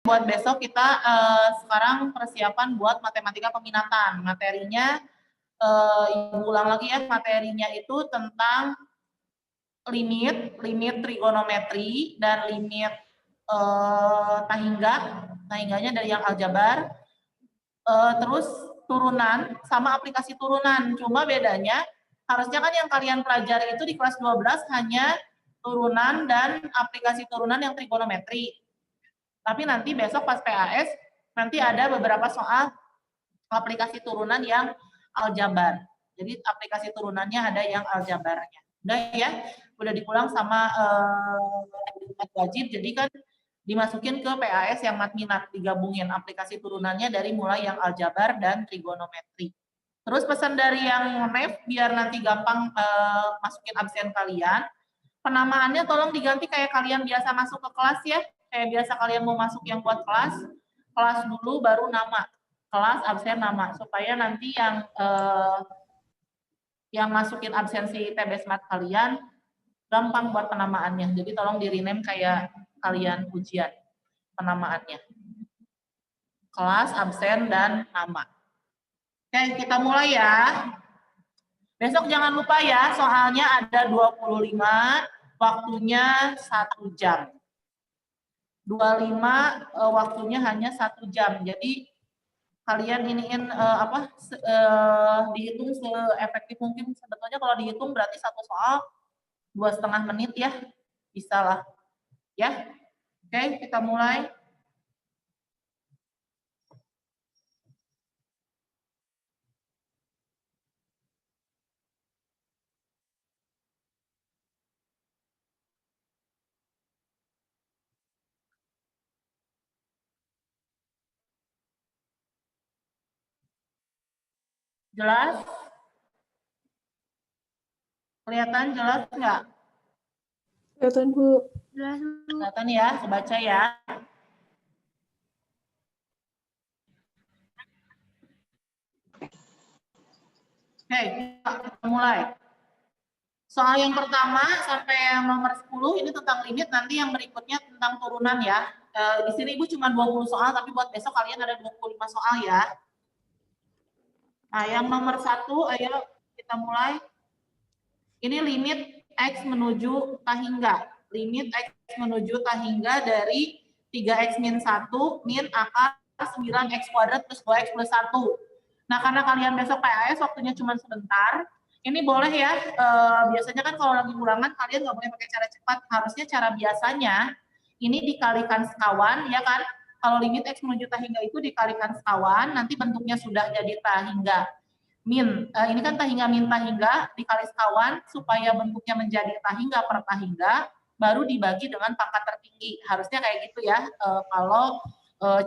buat besok kita sekarang persiapan buat matematika peminatan. Materinya, Ibu ulang lagi ya, materinya itu tentang limit trigonometri, dan limit tahingganya dari yang aljabar, terus turunan sama aplikasi turunan. Cuma bedanya harusnya kan yang kalian pelajari itu di kelas 12 hanya turunan dan aplikasi turunan yang trigonometri. Tapi nanti besok pas PAS nanti ada beberapa soal aplikasi turunan yang aljabar. Jadi aplikasi turunannya ada yang aljabarnya. Udah ya, udah diulang sama wajib. Jadi kan dimasukin ke PAS yang matminat, digabungin aplikasi turunannya dari mulai yang aljabar dan trigonometri. Terus pesan dari yang MEF biar nanti gampang masukin absen kalian, penamaannya tolong diganti kayak kalian biasa masuk ke kelas ya, kayak biasa kalian mau masuk yang buat kelas dulu baru nama, kelas absen nama, supaya nanti yang masukin absensi TB Smart kalian gampang buat penamaannya. Jadi tolong di rename kayak kalian ujian penamaannya. Kelas, absen, dan nama. Oke, kita mulai ya. Besok jangan lupa ya, soalnya ada 25, waktunya 1 jam. 25 waktunya hanya 1 jam. Jadi kalian iniin dihitung seefektif mungkin. Sebetulnya kalau dihitung berarti satu soal 2,5 menit ya. Bisa lah. Ya. Oke, kita mulai. Jelas? Kelihatan jelas nggak? Kelihatan, Bu. Jelas, Bu. Kelihatan ya, kebaca ya. Oke, kita mulai. Soal yang pertama sampai yang nomor 10 ini tentang limit, nanti yang berikutnya tentang turunan ya. Di sini Ibu cuma 20 soal, tapi buat besok kalian ada 25 soal ya. Nah, yang nomor 1, ayo kita mulai. Ini limit X menuju tahingga. Limit X menuju tahingga dari 3X min 1 min akar 9X kuadrat plus 2X plus 1. Nah, karena kalian besok PAS waktunya cuma sebentar, ini boleh ya, biasanya kan kalau lagi ulangan kalian nggak boleh pakai cara cepat, harusnya cara biasanya ini dikalikan sekawan, ya kan? Kalau limit X menuju tahingga itu dikalikan sekawan, nanti bentuknya sudah jadi tahingga min, ini kan tahingga min tahingga dikali sekawan supaya bentuknya menjadi tahingga per tahingga, baru dibagi dengan pangkat tertinggi. Harusnya kayak gitu ya, kalau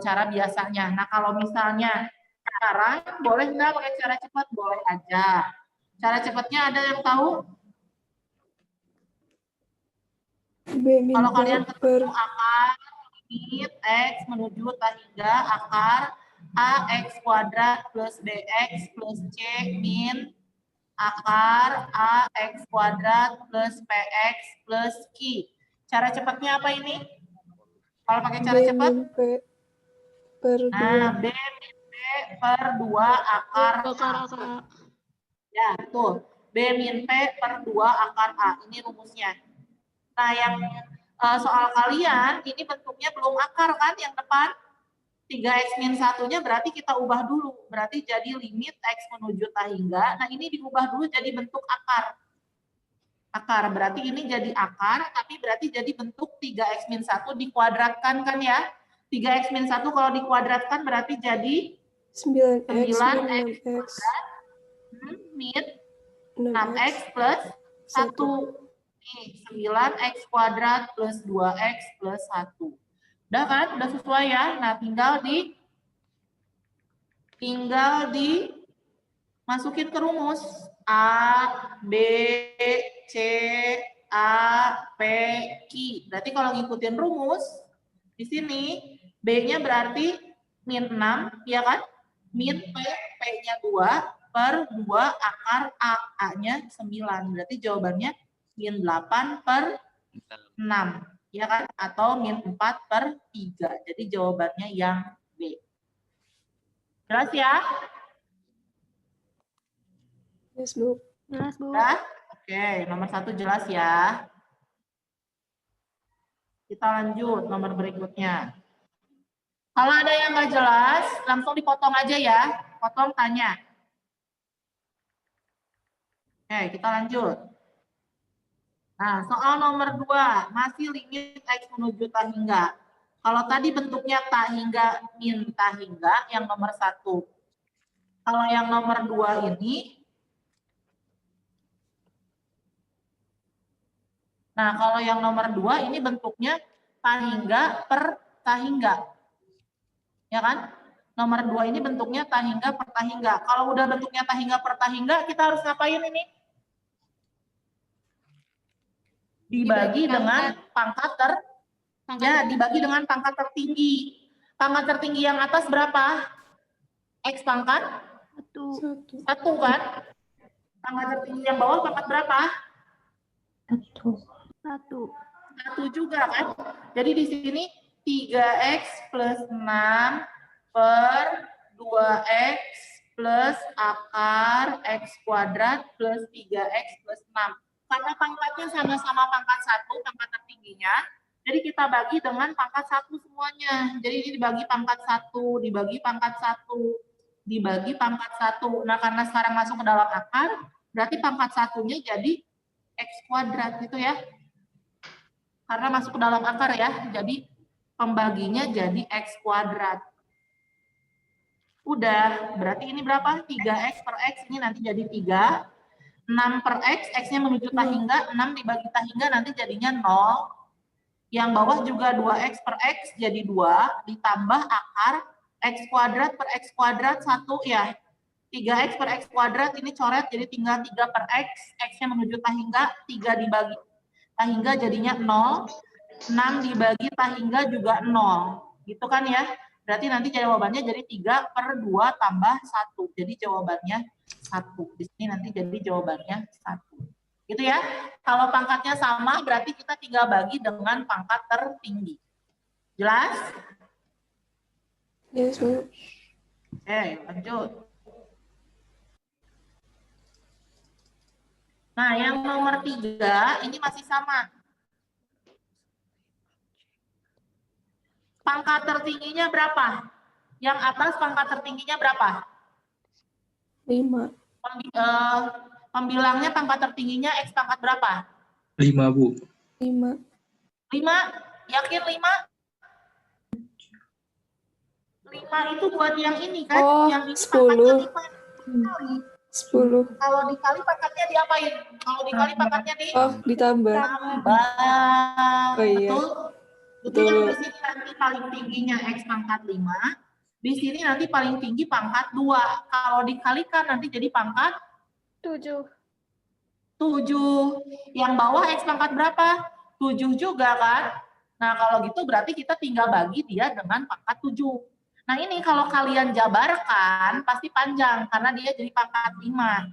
cara biasanya. Nah, kalau misalnya sekarang boleh nggak pakai cara cepat? Boleh aja. Cara cepatnya ada yang tahu? Kalau kalian ketemu akar limit X menuju tahingga akar AX kuadrat plus BX plus C min akar AX kuadrat plus PX plus Q. Cara cepatnya apa ini? Kalau pakai cara cepat? Nah, B min P per 2 akar A. Ya, betul. B min P per 2 akar A. Ini rumusnya. Nah, yang soal kalian, ini bentuknya belum akar kan yang depan? 3X min 1-nya berarti kita ubah dulu. Berarti jadi limit X menuju tahingga. Nah, ini diubah dulu jadi bentuk akar. Akar, berarti ini jadi akar, tapi berarti jadi bentuk 3X min 1 dikuadratkan kan ya? 3X min 1 kalau dikuadratkan berarti jadi 9X kuadrat min 6X plus 1. Nih, 9X kuadrat plus 2X plus 1. Udah kan? Udah sesuai ya? Nah, tinggal masukin ke rumus. A, B, C, A, P, Q. Berarti kalau ngikutin rumus, di sini B-nya berarti min 6, ya kan? Min P, P-nya 2, per 2 akar A. A-nya 9. Berarti jawabannya min 8 per 6. Ya kan? Atau min 4/3. Jadi jawabannya yang B. Jelas ya? Yes, Bu. Jelas, Bu. Ya? Oke, nomor 1 jelas ya. Kita lanjut nomor berikutnya. Kalau ada yang nggak jelas, langsung dipotong aja ya. Potong tanya. Oke, kita lanjut. Nah, soal nomor 2, masih limit X menuju tak hingga. Kalau tadi bentuknya tak hingga, min tak hingga, yang nomor 1. Kalau yang nomor 2 ini, nah kalau yang nomor 2 ini bentuknya tak hingga per tak hingga. Ya kan? Nomor 2 ini bentuknya tak hingga per tak hingga. Kalau udah bentuknya tak hingga per tak hingga, kita harus ngapain ini? Dibagi dengan pangkat dibagi dengan pangkat tertinggi. Pangkat tertinggi yang atas berapa? X pangkat 1 kan? Pangkat tertinggi yang bawah pangkat berapa? 1 juga kan? Jadi di sini 3X plus 6 per 2X plus akar X kuadrat plus 3X plus 6. Karena pangkatnya sama-sama pangkat 1, pangkat tertingginya, jadi kita bagi dengan pangkat 1 semuanya. Jadi ini dibagi pangkat 1, dibagi pangkat 1, dibagi pangkat 1. Nah, karena sekarang masuk ke dalam akar, berarti pangkat 1-nya jadi X kuadrat gitu ya. Karena masuk ke dalam akar ya, jadi pembaginya jadi X kuadrat. Udah, berarti ini berapa? 3X per X, ini nanti jadi 3. 6 per X, X-nya menuju tak hingga, 6 dibagi tak hingga nanti jadinya 0. Yang bawah juga 2X per X jadi 2, ditambah akar X kuadrat per X kuadrat 1 ya. 3X per X kuadrat ini coret jadi tinggal 3 per X, X-nya menuju tak hingga, 3 dibagi tak hingga jadinya 0, 6 dibagi tak hingga juga 0. Gitu kan ya? Berarti nanti jawabannya jadi 3 per 2 tambah 1. Jadi jawabannya 1. Di sini nanti jadi jawabannya 1. Gitu ya. Kalau pangkatnya sama berarti kita tinggal bagi dengan pangkat tertinggi. Jelas? Yes, Bu. Oke, lanjut. Nah, yang nomor 3 ini masih sama. Pangkat tertingginya berapa? Yang atas pangkat tertingginya berapa? 5. Pembilangnya pangkat tertingginya X pangkat berapa? 5, Bu. 5. 5? Yakin 5? 5 itu buat yang ini kan? Oh, yang ini 10. pangkatnya 10. Kalau dikali pangkatnya diapain? Kalau dikali pangkatnya Oh, ditambah. tambah. Oh iya. Betul? Betul. Betul. Di sini nanti paling tingginya X pangkat 5. Di sini nanti paling tinggi pangkat 2. Kalau dikalikan nanti jadi pangkat 7. 7. Yang bawah X pangkat berapa? 7 juga kan? Nah, kalau gitu berarti kita tinggal bagi dia dengan pangkat 7. Nah, ini kalau kalian jabarkan pasti panjang karena dia jadi pangkat 5.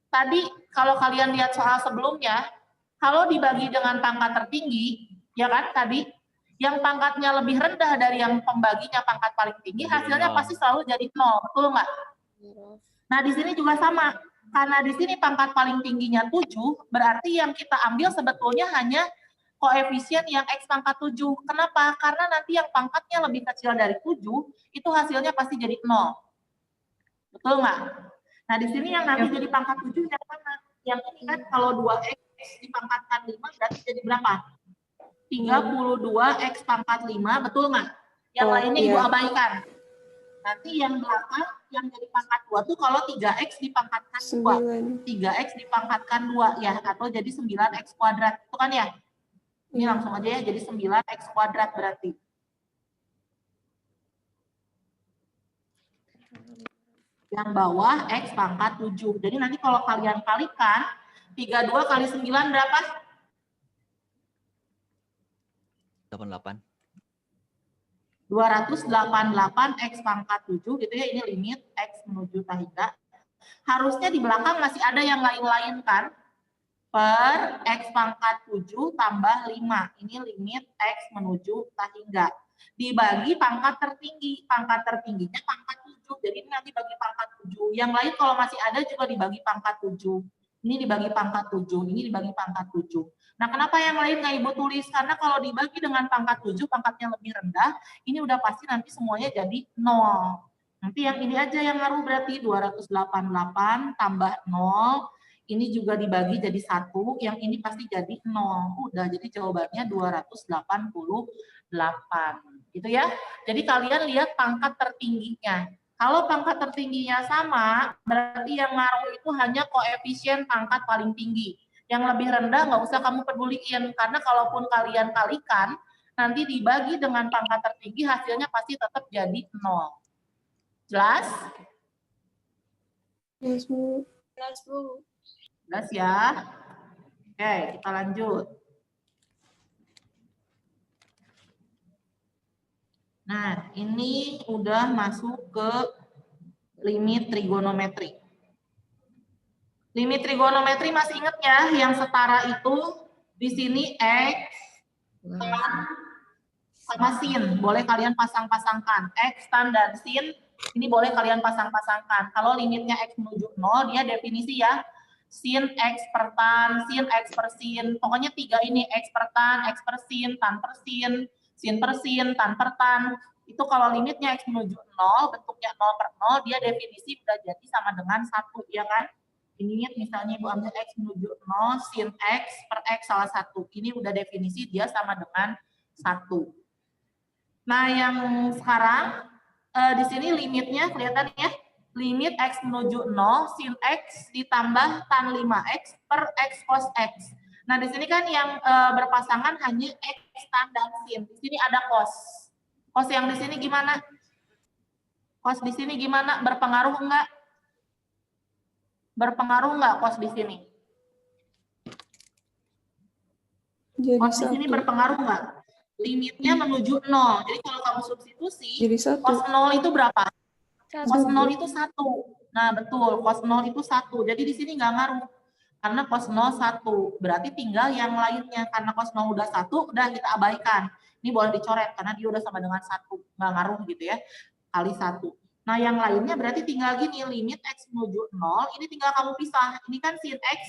Tadi kalau kalian lihat soal sebelumnya, kalau dibagi dengan pangkat tertinggi, ya kan tadi, yang pangkatnya lebih rendah dari yang pembaginya pangkat paling tinggi, hasilnya pasti selalu jadi 0, betul nggak? Nah, di sini juga sama. Karena di sini pangkat paling tingginya 7, berarti yang kita ambil sebetulnya hanya koefisien yang X pangkat 7. Kenapa? Karena nanti yang pangkatnya lebih kecil dari 7, itu hasilnya pasti jadi 0. Betul nggak? Nah, di sini yang nanti jadi pangkat 7 yang mana? Yang ini kan kalau 2X dipangkatkan 5 berarti jadi berapa? 32X pangkat 5, betul nggak? Yang lainnya Ibu abaikan. Nanti yang belakang yang jadi pangkat 2 tuh kalau 3X dipangkatkan 2. 3X dipangkatkan 2 ya, atau jadi 9X kuadrat. Itu kan ya? Ini langsung aja ya, jadi 9X kuadrat berarti. Yang bawah X pangkat 7. Jadi nanti kalau kalian kalikan, 32 kali 9 berapa? 88. 288 X pangkat 7 gitu ya, ini limit X menuju tak hingga. Harusnya di belakang masih ada yang lain-lain kan? per X pangkat 7 tambah 5. Ini limit X menuju tak hingga. Dibagi pangkat tertinggi. Pangkat tertingginya pangkat 7. Jadi ini nanti bagi pangkat 7. Yang lain kalau masih ada juga dibagi pangkat 7. Ini dibagi pangkat 7. Ini dibagi pangkat 7. Nah, kenapa yang lain nggak Ibu tulis? Karena kalau dibagi dengan pangkat 7, pangkatnya lebih rendah, ini udah pasti nanti semuanya jadi 0. Nanti yang ini aja yang ngaruh berarti 288 tambah 0. Ini juga dibagi jadi 1, yang ini pasti jadi 0. Udah, jadi jawabannya 288. Gitu ya. Jadi kalian lihat pangkat tertingginya. Kalau pangkat tertingginya sama, berarti yang ngaruh itu hanya koefisien pangkat paling tinggi. Yang lebih rendah nggak usah kamu peduliin, karena kalaupun kalian kalikan, nanti dibagi dengan pangkat tertinggi, hasilnya pasti tetap jadi 0. Jelas? Yes, Bu. Jelas, Bu. Jelas ya? Oke, kita lanjut. Nah, ini udah masuk ke limit trigonometri. Limit trigonometri masih ingat ya, yang setara itu di sini X sama sin. Boleh kalian pasang-pasangkan. X tan dan sin, ini boleh kalian pasang-pasangkan. Kalau limitnya X menuju 0, dia definisi ya. Sin X per tan, sin X per sin. Pokoknya 3 ini, X per tan, X per sin per sin per sin, tan per tan. Itu kalau limitnya X menuju 0, bentuknya 0 per 0, dia definisi udah jadi sama dengan 1, ya kan? Ini misalnya Ibu ambil X menuju 0, sin X per X salah satu. Ini udah definisi dia sama dengan 1. Nah, yang sekarang di sini limitnya kelihatan ya. Limit X menuju 0, sin X ditambah tan 5X per X cos X. Nah, di sini kan yang berpasangan hanya X, tan, dan sin. Di sini ada cos. Cos yang di sini gimana? Cos di sini gimana? Berpengaruh enggak? Berpengaruh enggak cos di sini? Jadi Cos di sini 1. berpengaruh enggak? Limitnya menuju 0. Jadi kalau kamu substitusi, Jadi 1. cos 0 itu berapa? Cos 0 1. itu 1. Nah, betul. Cos 0 itu 1. Jadi di sini nggak ngaruh. Karena cos 0 1. Berarti tinggal yang lainnya. Karena cos 0 udah 1, udah kita abaikan. Ini boleh dicoret karena dia udah sama dengan 1. Nggak ngaruh gitu ya. Kali 1. Nah, yang lainnya berarti tinggal gini. Limit X menuju 0. Ini tinggal kamu pisah. Ini kan sin X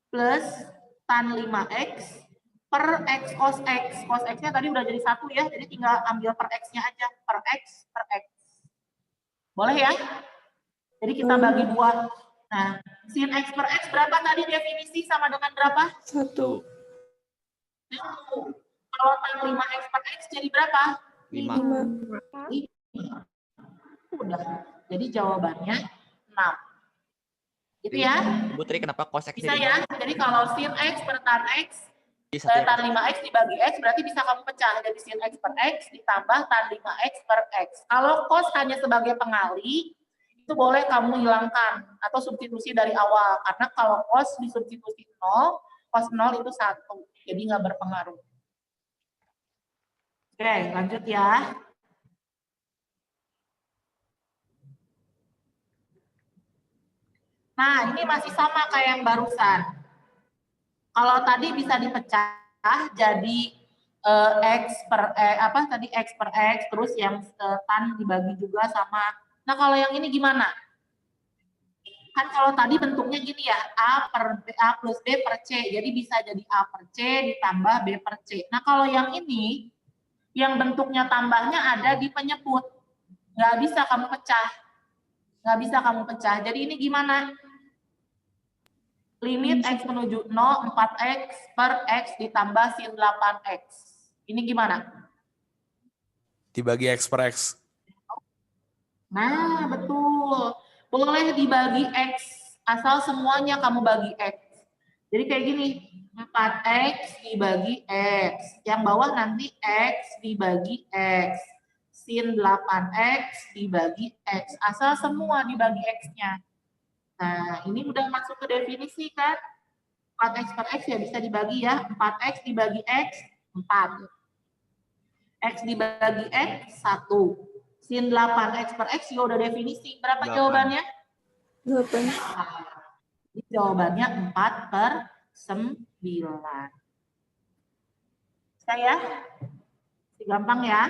plus tan 5X per X cos X. Cos X-nya tadi udah jadi 1 ya. Jadi tinggal ambil per X-nya aja. Per X per X. Boleh ya? Jadi kita bagi 2. Nah, sin X per X berapa tadi definisi sama dengan berapa? 1. Kalau tan 5X per X jadi berapa? 5. 5. Udah. Jadi jawabannya 6. Gitu ya? Bu Tri, kenapa cos X Bisa jadi ya? Jadi kalau sin X per tan X, Jadi satu ya, tan 5X dibagi X berarti bisa kamu pecah. Jadi sin X per X ditambah tan 5X per X. Kalau cos hanya sebagai pengali, itu boleh kamu hilangkan atau substitusi dari awal. Karena kalau cos disubstitusi 0, cos 0 itu 1. Jadi nggak berpengaruh. Oke, lanjut ya. Nah, ini masih sama kayak yang barusan. Kalau tadi bisa dipecah jadi X per X per X, terus yang tan dibagi juga sama. Nah, kalau yang ini gimana? Kan kalau tadi bentuknya gini ya, A plus B per C. Jadi bisa jadi A per C ditambah B per C. Nah, kalau yang ini, yang bentuknya tambahnya ada di penyebut. Nggak bisa kamu pecah. Nggak bisa kamu pecah. Jadi ini gimana? Limit X menuju 0, 4X per X ditambah sin 8X. Ini gimana? Dibagi X per X. Nah, betul. Boleh dibagi X, asal semuanya kamu bagi X. Jadi kayak gini, 4X dibagi X. Yang bawah nanti X dibagi X. Sin 8X dibagi X. Asal semua dibagi X-nya. Nah, ini udah masuk ke definisi kan? 4X per X ya bisa dibagi ya. 4X dibagi X, 4. X dibagi X, 1. Sin 8X per X juga udah definisi. Berapa 8. jawabannya? 8. Jadi jawabannya 4/9. Saya gampang ya.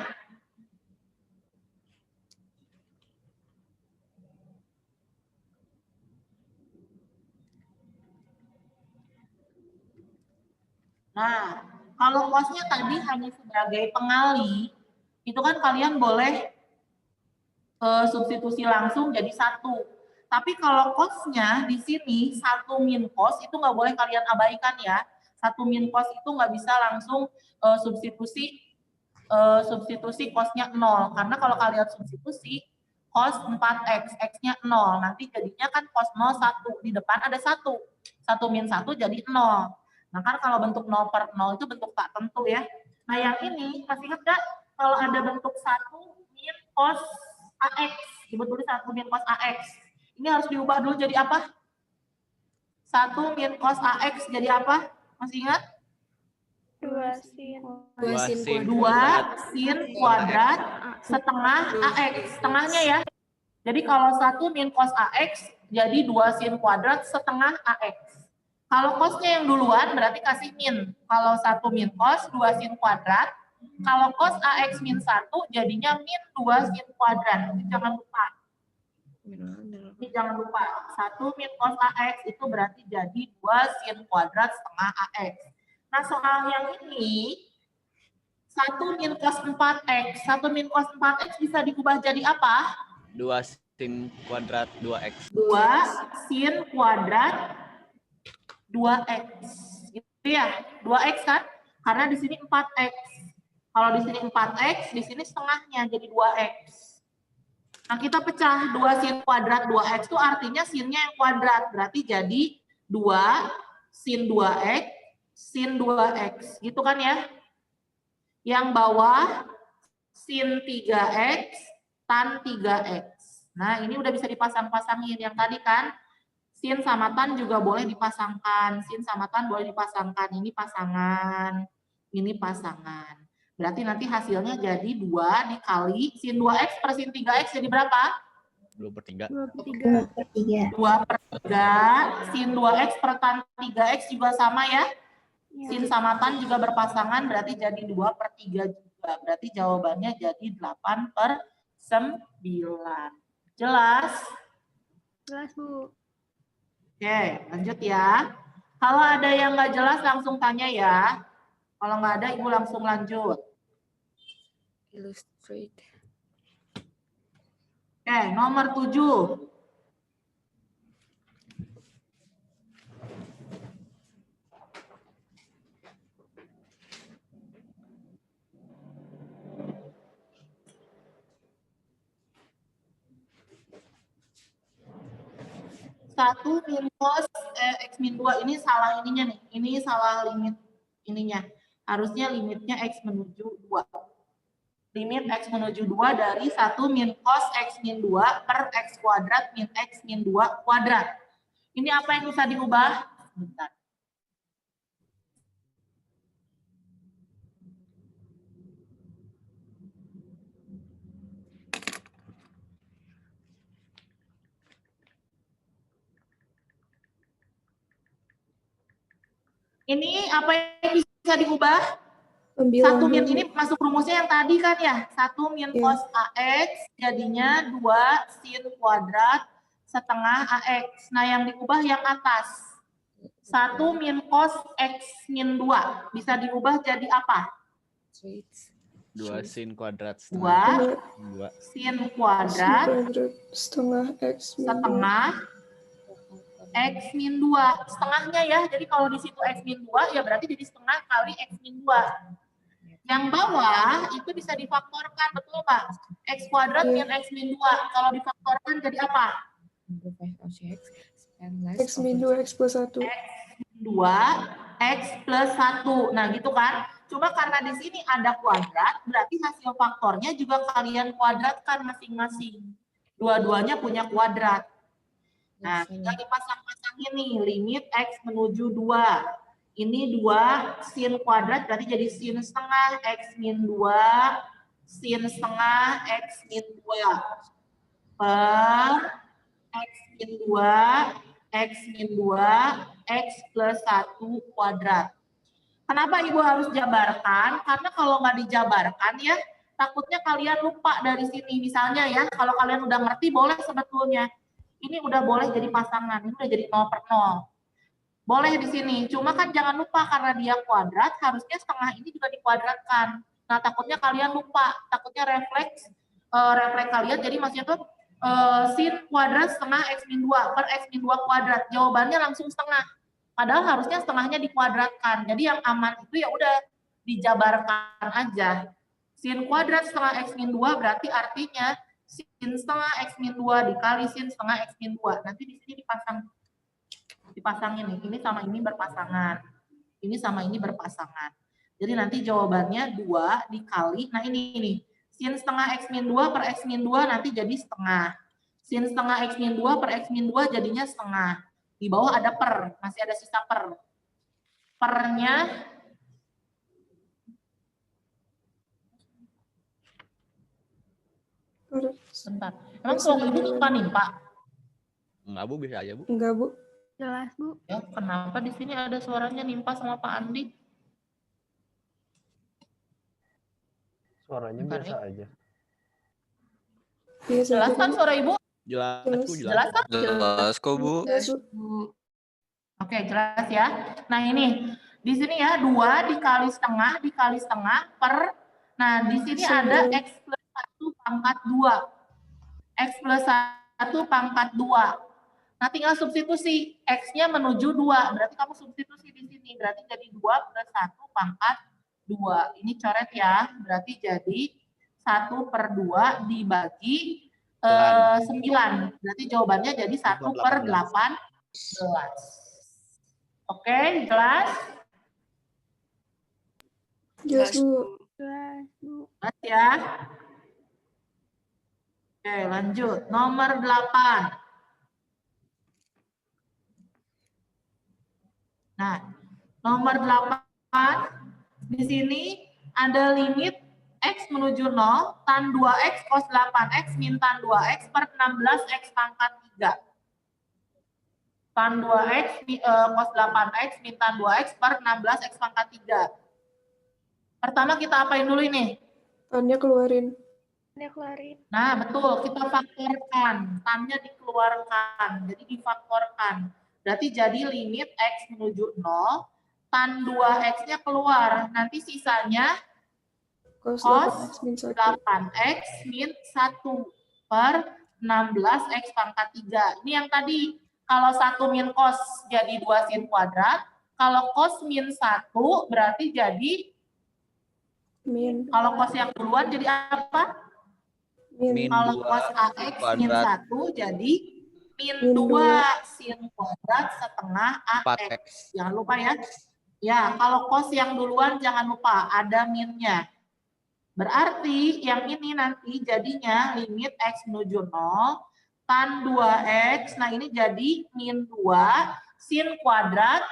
Nah, kalau cos-nya tadi hanya sebagai pengali, itu kan kalian boleh substitusi langsung jadi 1. Tapi kalau cos-nya di sini 1 min cos itu nggak boleh kalian abaikan ya. 1 min cos itu nggak bisa langsung substitusi cos-nya 0. Karena kalau kalian substitusi cos 4x, x-nya 0. Nanti jadinya kan cos 0 1. Di depan ada 1. 1 min 1 jadi 0. Nah kan kalau bentuk 0/0 itu bentuk tak tentu ya. Nah yang ini masih ingat nggak kalau ada bentuk 1 min cos AX, ibu tulis 1 min cos AX. Ini harus diubah dulu jadi apa? 1 min cos AX jadi apa? Masih ingat? 2 sin. 2 sin kuadrat setengah AX. Setengahnya ya. Jadi kalau 1 min cos AX jadi 2 sin kuadrat setengah AX. Kalau cosnya yang duluan berarti kasih min. Kalau 1 min cos 2 sin kuadrat. Kalau cos AX min 1 jadinya min 2 sin kuadrat. Ini jangan lupa. Ini jangan lupa. 1 min cos AX itu berarti jadi 2 sin kuadrat setengah AX. Nah soal yang ini 1 min cos 4x. 1 min cos 4x bisa diubah jadi apa? 2 sin kuadrat 2x. 2 sin kuadrat 2x. Gitu ya. 2x kan? Karena di sini 4x. Kalau di sini 4x, di sini setengahnya jadi 2x. Nah, kita pecah 2 sin kuadrat 2x itu artinya sinnya yang kuadrat. Berarti jadi 2 sin 2x sin 2x. Gitu kan ya? Yang bawah sin 3x tan 3x. Nah, ini udah bisa dipasang-pasangin. Yang tadi kan sin sama tan juga boleh dipasangkan. Sin sama tan boleh dipasangkan. Ini pasangan. Ini pasangan. Berarti nanti hasilnya jadi 2 dikali sin 2x per sin 3x jadi berapa? 2/3. 2/3. 2/3. Sin 2x per tan 3x juga sama ya? Sin sama tan juga berpasangan berarti jadi 2/3 juga. Berarti jawabannya jadi 8/9. Jelas? Jelas, Bu. Oke, lanjut ya. Kalau ada yang nggak jelas langsung tanya ya. Kalau nggak ada, Ibu langsung lanjut. Illustrate. Oke, nomor 7. Satu min cos x min 2 ini salah ininya nih. Ini salah limit ininya. Harusnya limitnya x menuju 2. Limit x menuju 2 dari 1 min cos x min 2 per x kuadrat min x min 2 kuadrat. Ini apa yang bisa diubah? Bentar. Ini apa yang bisa diubah? Ambil 1 min ini masuk rumusnya yang tadi kan ya? 1 min cos AX jadinya 2 sin kuadrat setengah AX. Nah yang diubah yang atas. 1 min cos X min 2. Bisa diubah jadi apa? 2 sin kuadrat 2 2. sin kuadrat setengah x min setengah X min 2. Setengahnya ya. Jadi kalau di situ X min 2 ya berarti jadi setengah kali X min 2. Yang bawah itu bisa difaktorkan, betul Pak? X kuadrat min X min 2. Kalau difaktorkan jadi apa? x min 2 x plus 1. X min 2 X plus 1. Nah gitu kan. Cuma karena di sini ada kuadrat, berarti hasil faktornya juga kalian kuadratkan masing-masing. Dua-duanya punya kuadrat. Nah, tinggal dipasang-pasangin nih, limit X menuju 2. Ini 2 sin kuadrat berarti jadi sin setengah X min 2 sin setengah X min 2 per X min 2 X min 2, X plus 1 kuadrat. Kenapa Ibu harus jabarkan? Karena kalau nggak dijabarkan ya, takutnya kalian lupa dari sini. Misalnya ya, kalau kalian udah ngerti boleh sebetulnya. Ini udah boleh jadi pasangan, ini udah jadi 0/0. Boleh di sini, cuma kan jangan lupa karena dia kuadrat, harusnya setengah ini juga dikuadratkan. Nah, takutnya kalian lupa, takutnya refleks kalian, jadi maksudnya tuh sin kuadrat setengah X min 2 per X min 2 kuadrat. Jawabannya langsung setengah. Padahal harusnya setengahnya dikuadratkan. Jadi yang aman itu ya udah dijabarkan aja. Sin kuadrat setengah X min 2 berarti artinya sin setengah X min 2 dikali sin setengah X min 2. Nanti di sini dipasangin nih. Ini sama ini berpasangan. Ini sama ini berpasangan. Jadi nanti jawabannya 2 dikali, nah ini nih. Sin setengah X min 2 per X min 2 nanti jadi setengah. Sin setengah X min 2 per X min 2 jadinya setengah. Di bawah ada per, masih ada sisa per. Pernya bentar. Emang kalau Ibu suka nimpa? Enggak, Bu, bisa aja, Bu. Enggak, Bu. Jelas, Bu. Ya, kenapa di sini ada suaranya nimpa sama Pak Andi? Suaranya Bentar, biasa aja. Biasa Jelas aja, kan Bu. suara Ibu? Jelas, Bu, Jelas jelas. kan? Jelas kok, Bu. Jelas, Bu. Oke, jelas ya. Nah, ini di sini ya 2 dikali setengah per, nah di sini ada X plus 1 pangkat 2. X plus 1 pangkat 2. Nah, tinggal substitusi. X-nya menuju 2. Berarti kamu substitusi di sini. Berarti jadi 2 plus 1 pangkat 2. Ini coret ya. Berarti jadi 1/2 dibagi 9. Berarti jawabannya jadi 1/18. Oke, jelas? Jelas, Bu. Jelas, Bu. Jelas ya? Oke, lanjut. Nomor 8. Nah, nomor 8 di sini ada limit X menuju 0 tan 2X cos 8X min tan 2X per 16X pangkat 3. Tan 2X cos 8X min tan 2X per 16X pangkat 3. Pertama kita apain dulu ini? Tannya keluarin. Dia keluarin. Nah, betul. Kita faktorkan. Tannya dikeluarkan. Jadi difaktorkan. Berarti jadi limit X menuju 0, tan 2X-nya keluar. Nanti sisanya Cos cos 8X min 1. 8X min 1 per 16X pangkat 3. Ini yang tadi. Kalau 1 min cos jadi 2 sin kuadrat. Kalau cos min 1 berarti jadi, Min. kalau cos yang duluan jadi apa? Min. Kalau 2 cos AX min kuadrat 1 jadi min Min 2 2. sin kuadrat setengah AX. 4X. Jangan lupa ya. Ya, kalau cos yang duluan jangan lupa ada minnya. Berarti yang ini nanti jadinya limit X menuju 0, tan 2X, nah ini jadi min 2, sin kuadrat,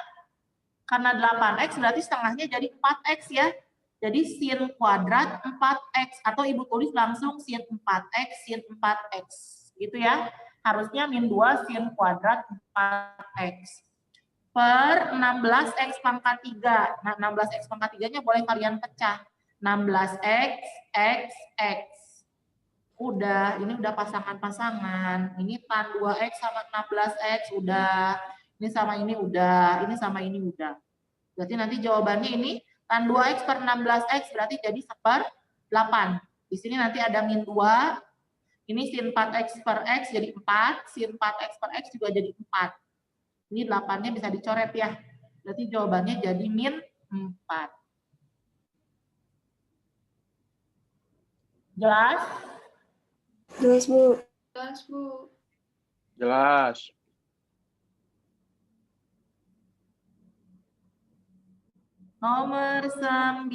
karena 8X berarti setengahnya jadi 4X ya. Jadi sin kuadrat 4X, atau Ibu tulis langsung sin 4X, sin 4X. Gitu ya. Harusnya min 2 sin kuadrat 4X. Per 16X pangkat 3. Nah, 16X pangkat 3-nya boleh kalian pecah. 16X, X, X. Udah, ini udah pasangan-pasangan. Ini tan 2X sama 16X, udah. Ini sama ini udah, ini sama ini udah. Berarti nanti jawabannya ini, tan 2X per 16X berarti jadi 1/8. Di sini nanti ada min 2. Ini sin 4X per X jadi 4. Sin 4X per X juga jadi 4. Ini 8-nya bisa dicoret ya. Berarti jawabannya jadi min 4. Jelas? Jelas, Bu. Jelas, Bu. Jelas. Nomor 9.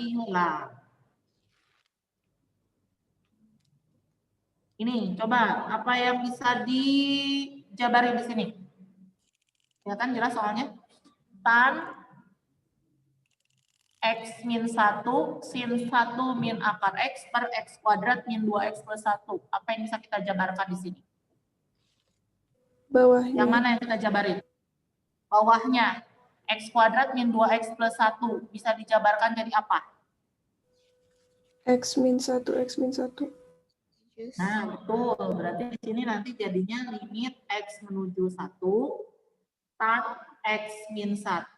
Ini, coba apa yang bisa dijabarin di sini? Ya kan jelas soalnya. Tan X min 1 sin 1 min akar X per X kuadrat min 2X plus 1. Apa yang bisa kita jabarkan di sini? Bawahnya. Yang mana yang kita jabarin? Bawahnya, X kuadrat min 2X plus 1. Bisa dijabarkan jadi apa? X min 1, X min 1. Nah, betul. Berarti di sini nanti jadinya limit X menuju 1, tan X min 1,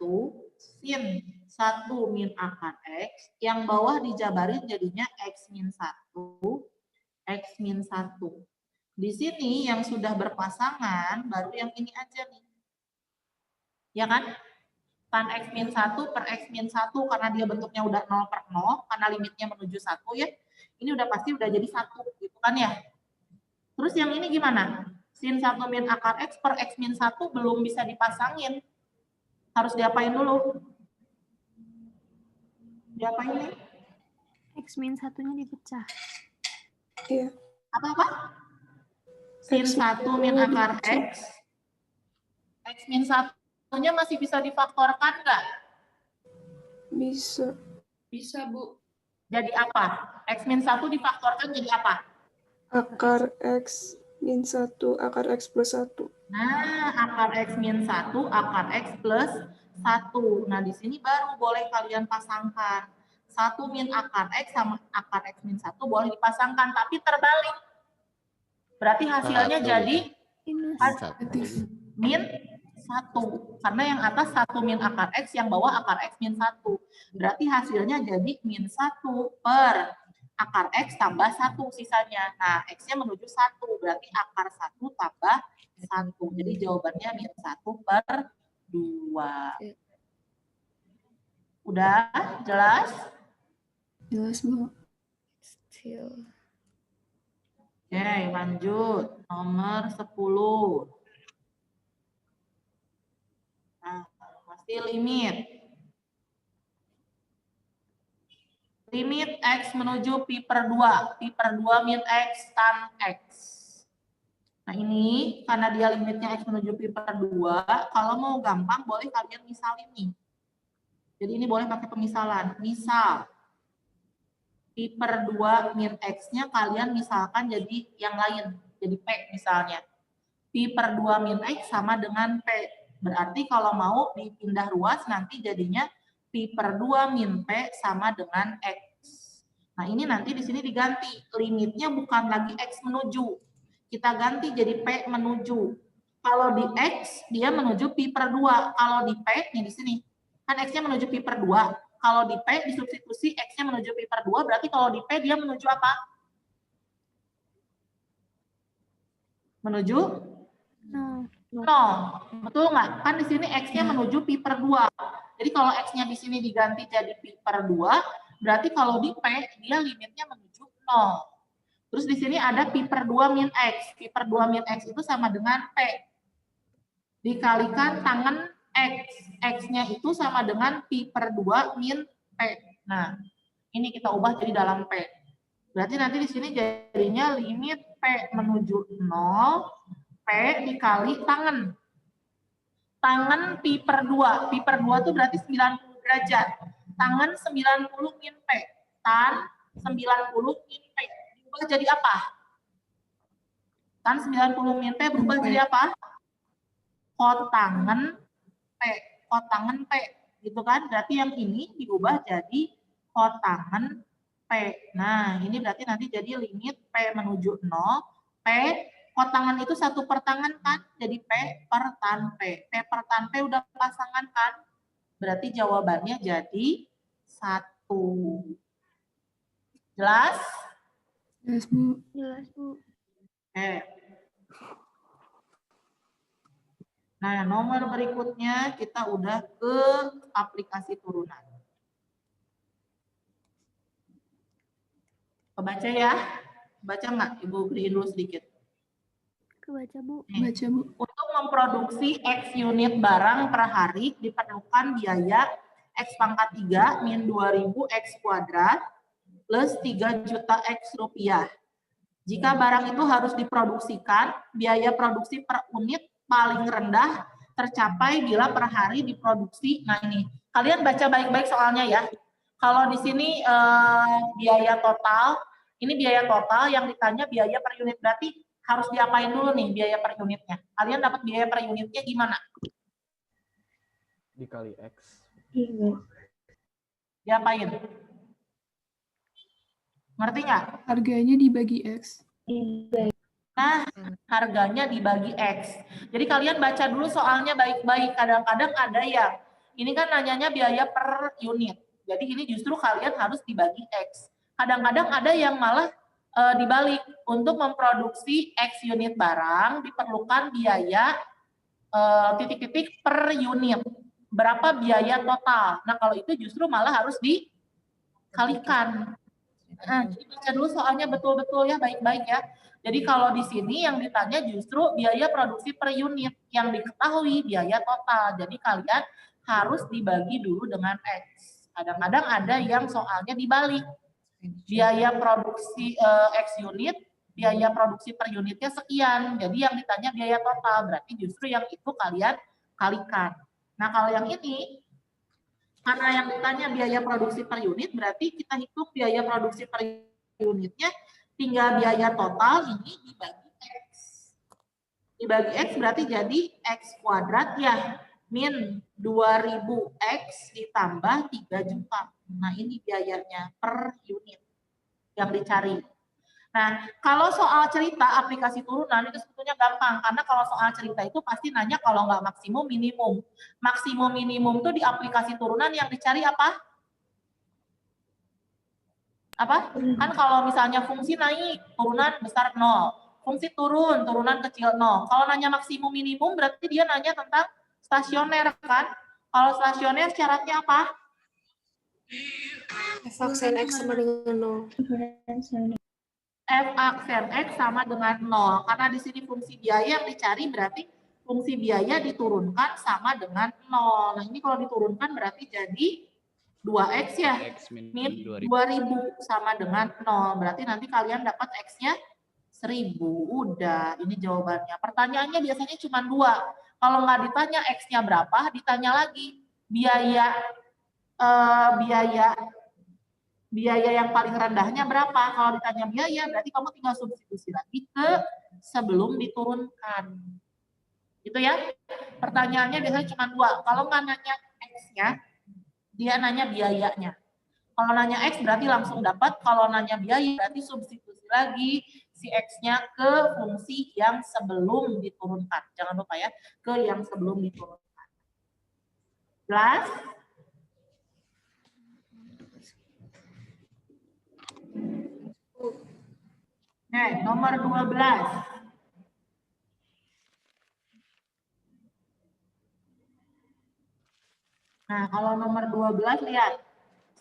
sin 1 min akar X. Yang bawah dijabarin jadinya X min 1, X min 1. Di sini yang sudah berpasangan, baru yang ini aja nih. Ya kan? Tan X min 1 per X min 1, karena dia bentuknya udah 0 per 0, karena limitnya menuju 1 ya. Ini udah pasti udah jadi 1, gitu kan ya. Terus yang ini gimana? Sin 1 min akar X per X min 1 belum bisa dipasangin. Harus diapain dulu? Diapain nih? X min satunya dipecah. Iya. Apa-apa? Sin 1 min akar X. X min 1-nya masih bisa difaktorkan nggak? Bisa. Bisa, Bu. Jadi apa? X min 1 difaktorkan jadi apa? Akar X min 1, akar X plus 1. Nah, akar X min 1, akar X plus 1. Nah, di sini baru boleh kalian pasangkan. 1 min akar X sama akar X min 1 boleh dipasangkan, tapi terbalik. Berarti hasilnya 1. jadi Minus. min 1. Karena yang atas 1 min akar X, yang bawah akar X min 1. Berarti hasilnya jadi min 1 per akar X tambah 1 sisanya. Nah, X-nya menuju 1. Berarti akar 1 tambah 1. Jadi jawabannya min 1 per 2. Udah jelas? Jelas, Bu. Oke, lanjut. Nomor 10. Nah, masih limit. Limit X menuju pi per 2. Pi per 2 min X tan X. Nah ini, karena dia limitnya X menuju pi per 2, kalau mau gampang boleh kalian misalin nih. Jadi ini boleh pakai pemisalan. Misal, pi per 2 min X-nya kalian misalkan jadi yang lain. Jadi P misalnya. Pi per 2 min X sama dengan P. Berarti kalau mau dipindah ruas nanti jadinya pi per 2 min P sama dengan X. Nah ini nanti di sini diganti. Limitnya bukan lagi X menuju. Kita ganti jadi P menuju. Kalau di X, dia menuju pi per 2. Kalau di P, nih di sini. Kan X-nya menuju pi per 2. Kalau di P, disubstitusi X-nya menuju pi per 2. Berarti kalau di P, dia menuju apa? Menuju? No. 0. Betul nggak? Kan di sini X-nya menuju pi per 2. Jadi kalau X-nya di sini diganti jadi pi per 2, berarti kalau di P, dia limitnya menuju 0. Terus di sini ada pi per 2 min X. Pi per 2 min X itu sama dengan P. Dikalikan tangan X. X-nya itu sama dengan pi per 2 min P. Nah, ini kita ubah jadi dalam P. Berarti nanti di sini jadinya limit P menuju 0, P dikali tangan. Tangan pi per 2. Pi per 2 itu berarti 90 derajat. Tangan 90 min P. Tan 90 min P. Berubah jadi apa? Tan 90 min P berubah jadi apa? Kotangan P. Kotangan P. Gitu kan? Berarti yang ini diubah jadi kotangan P. Nah, ini berarti nanti jadi limit P menuju 0. P, kotangan itu 1 per tangan kan? Jadi P per tan P. P per tan P udah pasangan kan? Berarti jawabannya jadi 1. Jelas? Jelas, Bu. Jelas, Bu. Oke. Nah, nomor berikutnya kita udah ke aplikasi turunan. Kebaca ya? Baca nggak? Ibu beriin dulu sedikit. Kebaca, Bu. Baca, Bu. Untuk memproduksi X unit barang per hari diperlukan biaya X pangkat 3 min 2000 X kuadrat plus 3 juta X rupiah. Jika barang itu harus diproduksikan, biaya produksi per unit paling rendah tercapai bila per hari diproduksi. Nah ini, kalian baca baik-baik soalnya ya. Kalau di sini biaya total, ini biaya total yang ditanya biaya per unit, berarti harus diapain dulu nih biaya per unitnya. Kalian dapat biaya per unitnya gimana? dikali X. Diapain? Ngerti nggak? Harganya dibagi X. Nah, harganya dibagi X. Jadi kalian baca dulu soalnya baik-baik. Kadang-kadang ada yang, ini kan nanyanya biaya per unit. Jadi ini justru kalian harus dibagi X. Kadang-kadang ada yang malah dibalik. Untuk memproduksi X unit barang, diperlukan biaya titik-titik per unit. Berapa biaya total. Nah, kalau itu justru malah harus dikalikan. Nah, jadi baca dulu soalnya betul-betul ya, baik-baik ya. Jadi kalau di sini yang ditanya justru biaya produksi per unit, yang diketahui biaya total. Jadi kalian harus dibagi dulu dengan X. Kadang-kadang ada yang soalnya dibalik. Biaya produksi X unit, biaya produksi per unitnya sekian. Jadi yang ditanya biaya total, berarti justru yang itu kalian kalikan. Nah, kalau yang ini, karena yang ditanya biaya produksi per unit, berarti kita hitung biaya produksi per unitnya, tinggal biaya total ini dibagi X. Dibagi X berarti jadi X kuadrat ya, min 2000X ditambah 3 juta. Nah, ini biayanya per unit yang dicari. Nah, kalau soal cerita aplikasi turunan itu sebetulnya gampang, karena kalau soal cerita itu pasti nanya kalau nggak maksimum minimum. Maksimum minimum itu di aplikasi turunan yang dicari apa? Apa? Kan kalau misalnya fungsi naik, turunan besar 0. Fungsi turun, turunan kecil 0. Kalau nanya maksimum minimum berarti dia nanya tentang stasioner kan? Kalau stasioner syaratnya apa? F aksen X sama dengan 0. F aksen X sama dengan 0. Karena di sini fungsi biaya yang dicari berarti fungsi biaya diturunkan sama dengan 0. Nah, ini kalau diturunkan berarti jadi 2X ya. X Min min 2000 sama dengan 0. Berarti nanti kalian dapat X-nya 1000. Udah, ini jawabannya. Pertanyaannya biasanya cuma 2. Kalau nggak ditanya X-nya berapa, ditanya lagi biaya yang paling rendahnya berapa. Kalau ditanya biaya, berarti kamu tinggal substitusi lagi ke sebelum diturunkan. Gitu ya. Pertanyaannya biasanya cuma 2. Kalau nggak nanya X-nya, dia nanya biayanya. Kalau nanya X berarti langsung dapat. Kalau nanya biaya berarti substitusi lagi si X-nya ke fungsi yang sebelum diturunkan. Jangan lupa ya, ke yang sebelum diturunkan. Jelas? Nomor 12. Nah, kalau nomor 12 lihat.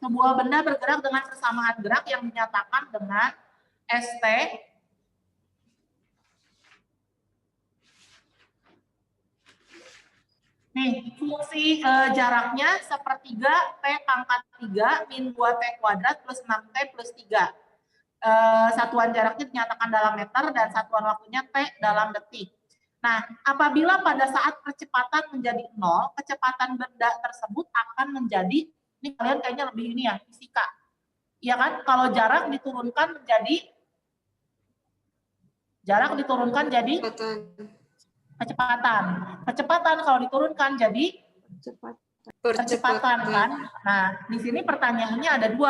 Sebuah benda bergerak dengan kesamaan gerak yang dinyatakan dengan ST nih, fungsi jaraknya sepertiga T pangkat 3 min 2T kuadrat plus 6T plus 3. Satuan jaraknya dinyatakan dalam meter dan satuan waktunya T dalam detik. Nah, apabila pada saat percepatan menjadi 0, kecepatan benda tersebut akan menjadi, ini kalian kayaknya lebih ini ya, fisika. Iya kan? Kalau jarak diturunkan jadi kecepatan. Kecepatan kalau diturunkan jadi percepatan kan? Nah, di sini pertanyaannya ada 2.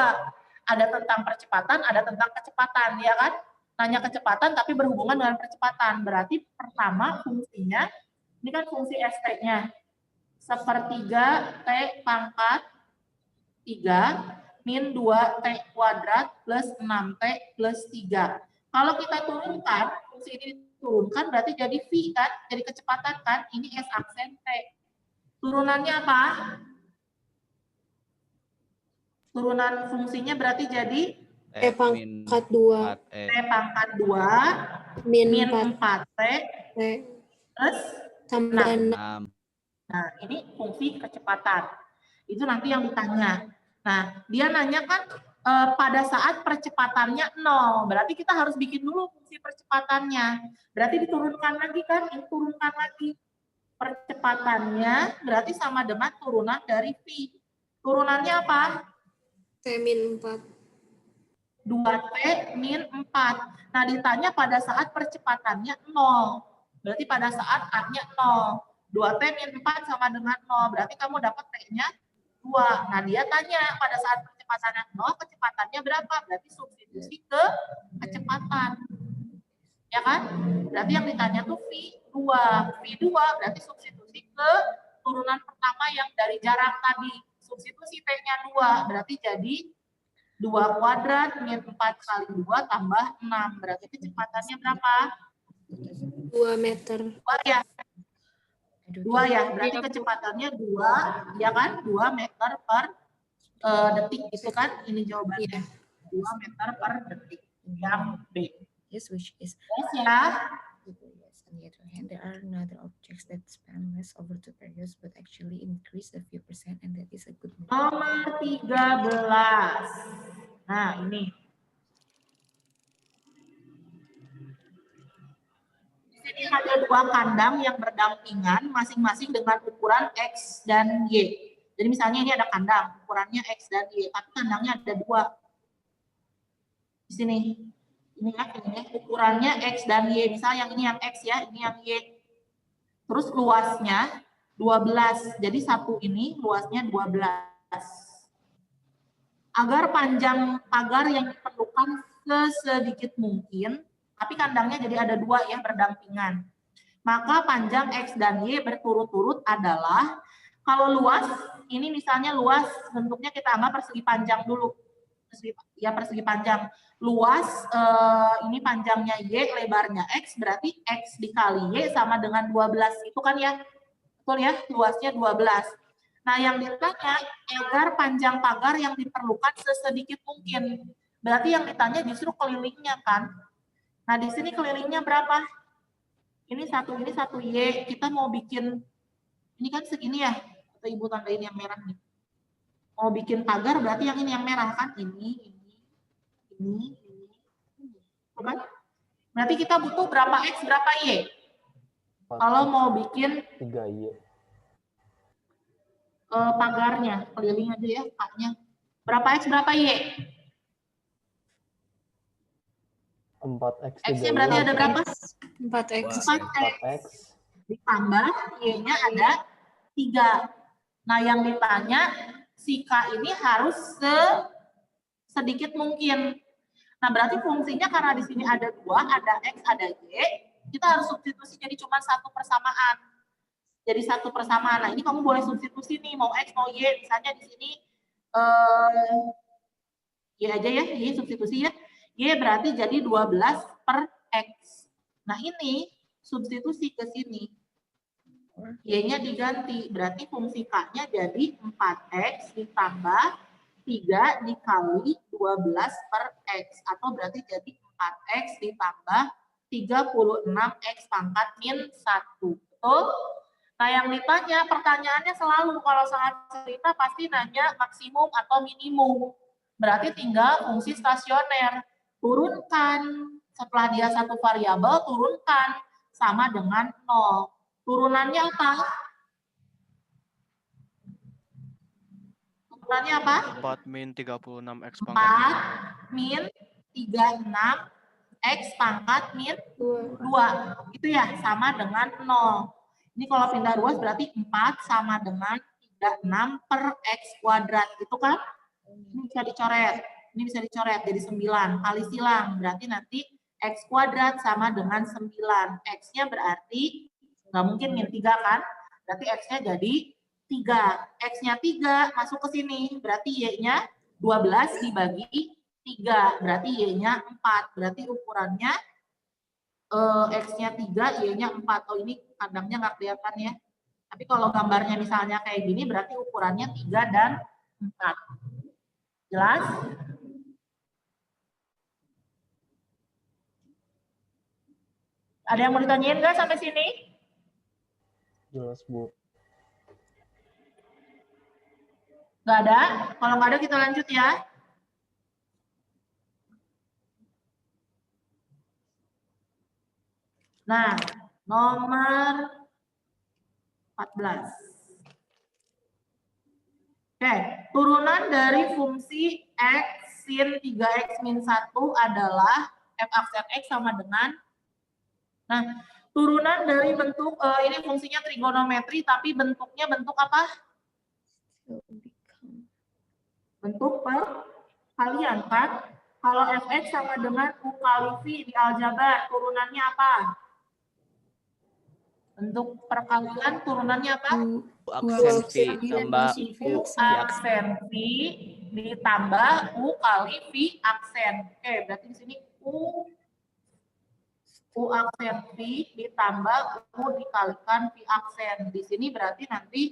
Ada tentang percepatan, ada tentang kecepatan, ya kan? Nanya kecepatan tapi berhubungan dengan percepatan. Berarti pertama fungsinya, ini kan fungsi ST-nya. Sepertiga T pangkat 3 min 2T kuadrat plus 6T plus 3. Kalau kita turunkan, fungsi ini diturunkan berarti jadi V kan? Jadi kecepatan kan? Ini S aksen T. Turunannya apa? Turunan fungsinya berarti jadi T pangkat 2. T pangkat 2 min 4T plus tambah 6. Nah, ini fungsi kecepatan. Itu nanti yang ditanya. Nah, dia nanya kan pada saat percepatannya 0. Berarti kita harus bikin dulu fungsi percepatannya. Berarti diturunkan lagi kan? Diturunkan lagi. Percepatannya berarti sama dengan turunan dari V. Turunannya apa? T min 4. 2T min 4. Nah, ditanya pada saat percepatannya 0. Berarti pada saat A-nya 0. 2T min 4 sama dengan 0. Berarti kamu dapat T-nya 2. Nah, dia tanya pada saat kecepatannya 0, kecepatannya berapa? Berarti substitusi ke kecepatan. Ya kan? Berarti yang ditanya tuh V2. V2 berarti substitusi ke turunan pertama yang dari jarak tadi. Substitusi T-nya 2. Berarti jadi 2 kuadrat min 4 kali 2 tambah 6. Berarti kecepatannya berapa? 2 meter. 2 ya. 2 ya. Berarti kecepatannya 2, ya kan? 2 meter per detik. Itu kan ini jawabannya. 2 meter per detik. Yang B. Yes, which is Yes ya. yes. On the other hand, there are another objects that span less over 2 periods but actually increase a few percent, and that is a good method. Nomor 13. Nah, ini. Di sini ada 2 kandang yang berdampingan masing-masing dengan ukuran X dan Y. Jadi misalnya ini ada kandang, ukurannya X dan Y, tapi kandangnya ada 2. Di sini. Ini ya, ukurannya X dan Y. Misalnya yang ini yang X ya, ini yang Y. Terus luasnya 12. Jadi satu ini luasnya 12. Agar panjang pagar yang diperlukan sesedikit mungkin, tapi kandangnya jadi ada 2 ya berdampingan. Maka panjang X dan Y berturut-turut adalah, kalau luas, ini misalnya luas, bentuknya kita anggap persegi panjang dulu. Persegi panjang. Luas, ini panjangnya Y, lebarnya X, berarti X dikali Y sama dengan 12. Itu kan ya, betul ya, luasnya 12. Nah, yang ditanya, agar panjang pagar yang diperlukan sesedikit mungkin. Berarti yang ditanya justru kelilingnya kan. Nah, di sini kelilingnya berapa? Ini satu Y. Kita mau bikin, ini kan segini ya, atau Ibu tandain yang merah nih. Mau bikin pagar berarti yang ini yang merah kan, ini. Bukan? Berarti kita butuh berapa X, berapa Y? Kalau mau bikin 3Y. Pagarnya, keliling aja ya, K-nya. Berapa X, berapa Y? 4X, 3Y. X-nya berarti ada berapa? 4X. 4X. Ditambah Y-nya ada 3. Nah, yang ditanya, si K ini harus sedikit mungkin. Nah, berarti fungsinya karena di sini ada 2, ada X, ada Y, kita harus substitusi jadi cuma satu persamaan. Jadi satu persamaan. Nah, ini kamu boleh substitusi nih, mau X, mau Y. Misalnya di sini, Y aja ya, Y substitusi ya. Y berarti jadi 12 per X. Nah, ini substitusi ke sini. Y-nya diganti, berarti fungsi K-nya jadi 4X ditambah 3 dikali 12 per X. Atau berarti jadi 4X ditambah 36X pangkat min 1. Betul? Nah, yang ditanya, pertanyaannya selalu kalau saat cerita pasti nanya maksimum atau minimum. Berarti tinggal fungsi stasioner. Turunkan, setelah dia satu variabel, turunkan sama dengan 0. Turunannya apa? Turunannya apa? 4 min 36X 4 pangkat min 36X pangkat min 2. Itu ya, sama dengan 0. Ini kalau pindah ruas berarti 4 sama dengan 36 per X kuadrat. Itu kan? Ini bisa dicoret. Ini bisa dicoret jadi 9. Kali silang. Berarti nanti X kuadrat sama dengan 9. X-nya berarti nggak mungkin min 3 kan? Berarti X-nya jadi 3. X-nya 3 masuk ke sini. Berarti Y-nya 12 dibagi 3. Berarti Y-nya 4. Berarti ukurannya X-nya 3, Y-nya 4. Oh, ini kandangnya nggak kelihatan ya. Tapi kalau gambarnya misalnya kayak gini, berarti ukurannya 3 dan 4. Jelas? Ada yang mau ditanyain nggak sampai sini? Jelas, Bu. Nggak ada? Kalau nggak ada kita lanjut ya. Nah, nomor 14. Oke, turunan dari fungsi X sin 3X min 1 adalah f aksen X sama dengan, nah, Turunan dari bentuk, ini fungsinya trigonometri, tapi bentuknya bentuk apa? So become Bentuk perkalian kan? Kalau fx sama dengan u kali v di aljabar, turunannya apa? Bentuk perkalian turunannya apa? Aksen V tambah U U aksen V ditambah U kali V aksen. Oke, berarti di sini U aksen V ditambah U dikalikan V aksen. Di sini berarti nanti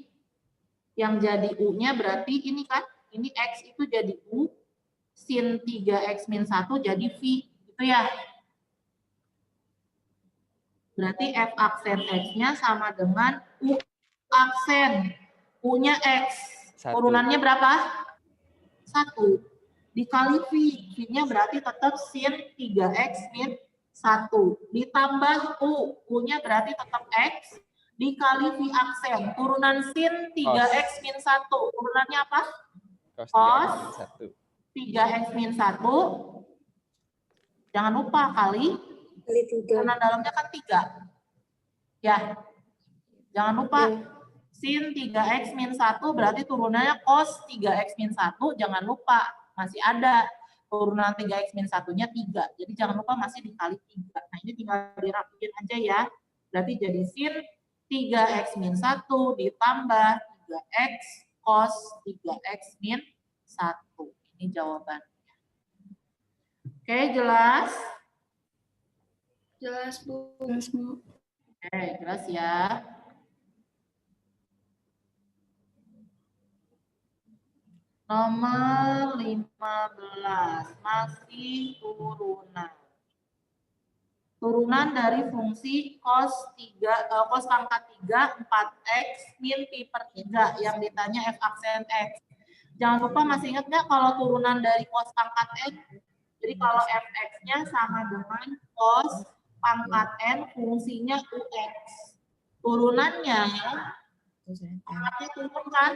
yang jadi U-nya berarti ini kan, ini X itu jadi U, sin 3X min 1 jadi V. Gitu ya. Berarti F aksen X-nya sama dengan U aksen. U-nya X. Turunannya berapa? 1. Dikali V. V-nya berarti tetap sin 3X min 1. Ditambah U. U-nya berarti tetap X. Dikali V aksen. Turunan sin 3X min 1. Turunannya apa? Cos 3X min 1. Jangan lupa kali 3. turunan dalamnya kan 3. Ya. Jangan lupa. Sin 3X min 1 berarti turunannya cos 3X min 1. Jangan lupa. Masih ada turunan 3X min 1-nya 3. Jadi jangan lupa masih dikali 3. Nah ini tinggal dirapiin aja ya. Berarti jadi sin 3X min 1 ditambah 3X cos 3X min 1. Ini jawabannya. Oke, jelas? Jelas, Bu. Oke, jelas ya. Nomor 15, masih turunan. Turunan dari fungsi cos pangkat 3 4x min pi per 3 yang ditanya f aksen x. Jangan lupa masih ingat nggak kalau turunan dari cos pangkat x? Jadi kalau fx-nya sama dengan cos pangkat n fungsinya ux. Turunannya, pangkatnya turun kan?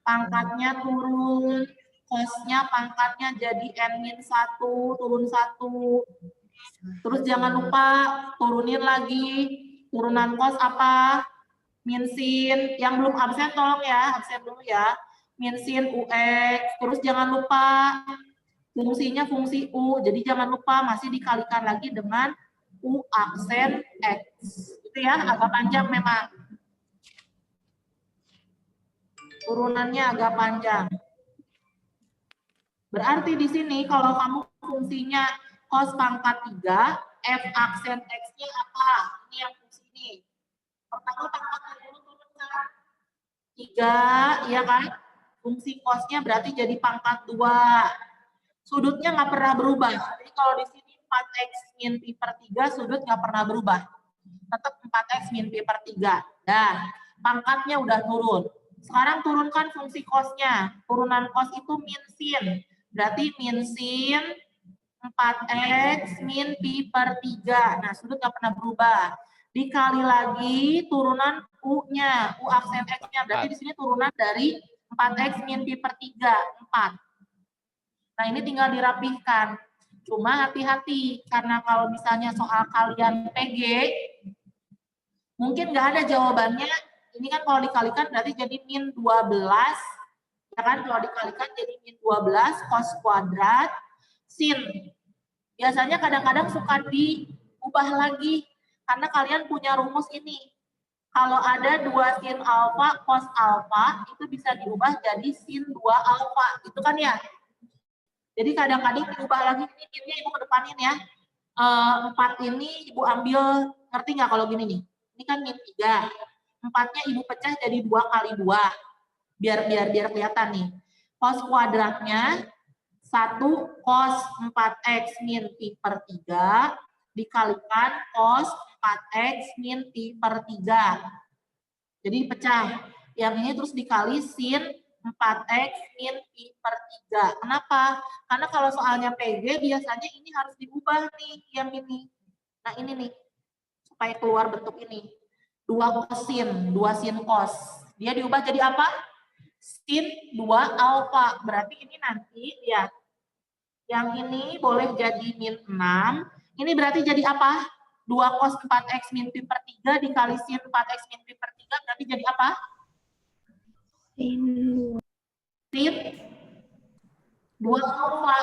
Pangkatnya turun, cosnya pangkatnya jadi n-1, turun 1. Terus jangan lupa turunin lagi, turunan cos apa? Min sin, yang belum absen tolong ya, absen dulu ya. Min sin ux, terus jangan lupa fungsinya fungsi u, jadi jangan lupa masih dikalikan lagi dengan u aksen x. Itu ya, agak panjang memang. Turunannya agak panjang. Berarti di sini kalau kamu fungsinya cos pangkat 3, f aksen x-nya apa? Ini yang fungsi ini. Pertama pangkatnya dulu turunkan 3, ya kan? Fungsi cosnya berarti jadi pangkat 2. Sudutnya nggak pernah berubah. Jadi kalau di sini 4x min pi per 3, sudut nggak pernah berubah. Tetap 4x min pi per 3. Nah, pangkatnya udah turun. Sekarang turunkan fungsi cosnya. Turunan cos itu min sin. Berarti min sin 4x min pi per 3. Nah, sudut nggak pernah berubah. Dikali lagi turunan u-nya, u aksen x-nya. Berarti di sini turunan dari 4x min pi per 3, 4. Nah, ini tinggal dirapihkan. Cuma hati-hati, karena kalau misalnya soal kalian PG, mungkin nggak ada jawabannya. Ini kan kalau dikalikan berarti jadi min 12, ya kan? Kalau dikalikan jadi min 12 cos kuadrat sin. Biasanya kadang-kadang suka diubah lagi, karena kalian punya rumus ini. Kalau ada 2 sin alfa cos alfa, itu bisa diubah jadi sin 2 alfa, gitu kan ya? Jadi kadang-kadang diubah lagi, ini minnya ibu kedepanin ya. 4 ini ibu ambil, ngerti nggak kalau gini nih? Ini kan min 3. 4-nya ibu pecah jadi 2 kali 2. Biar kelihatan nih. Cos kuadratnya 1 cos 4x min pi per 3 dikalikan cos 4x min pi per 3. Jadi pecah. Yang ini terus dikali sin 4x min pi per 3. Kenapa? Karena kalau soalnya PG biasanya ini harus diubah nih, yang ini. Nah ini nih, supaya keluar bentuk ini. 2 kosin, 2 sin cos. Dia diubah jadi apa? Sin 2 alfa. Berarti ini nanti, lihat. Yang ini boleh jadi min 6. Ini berarti jadi apa? 2 cos 4x min pi per 3 dikali sin 4x min pi per 3 berarti jadi apa? Sin 2 alfa.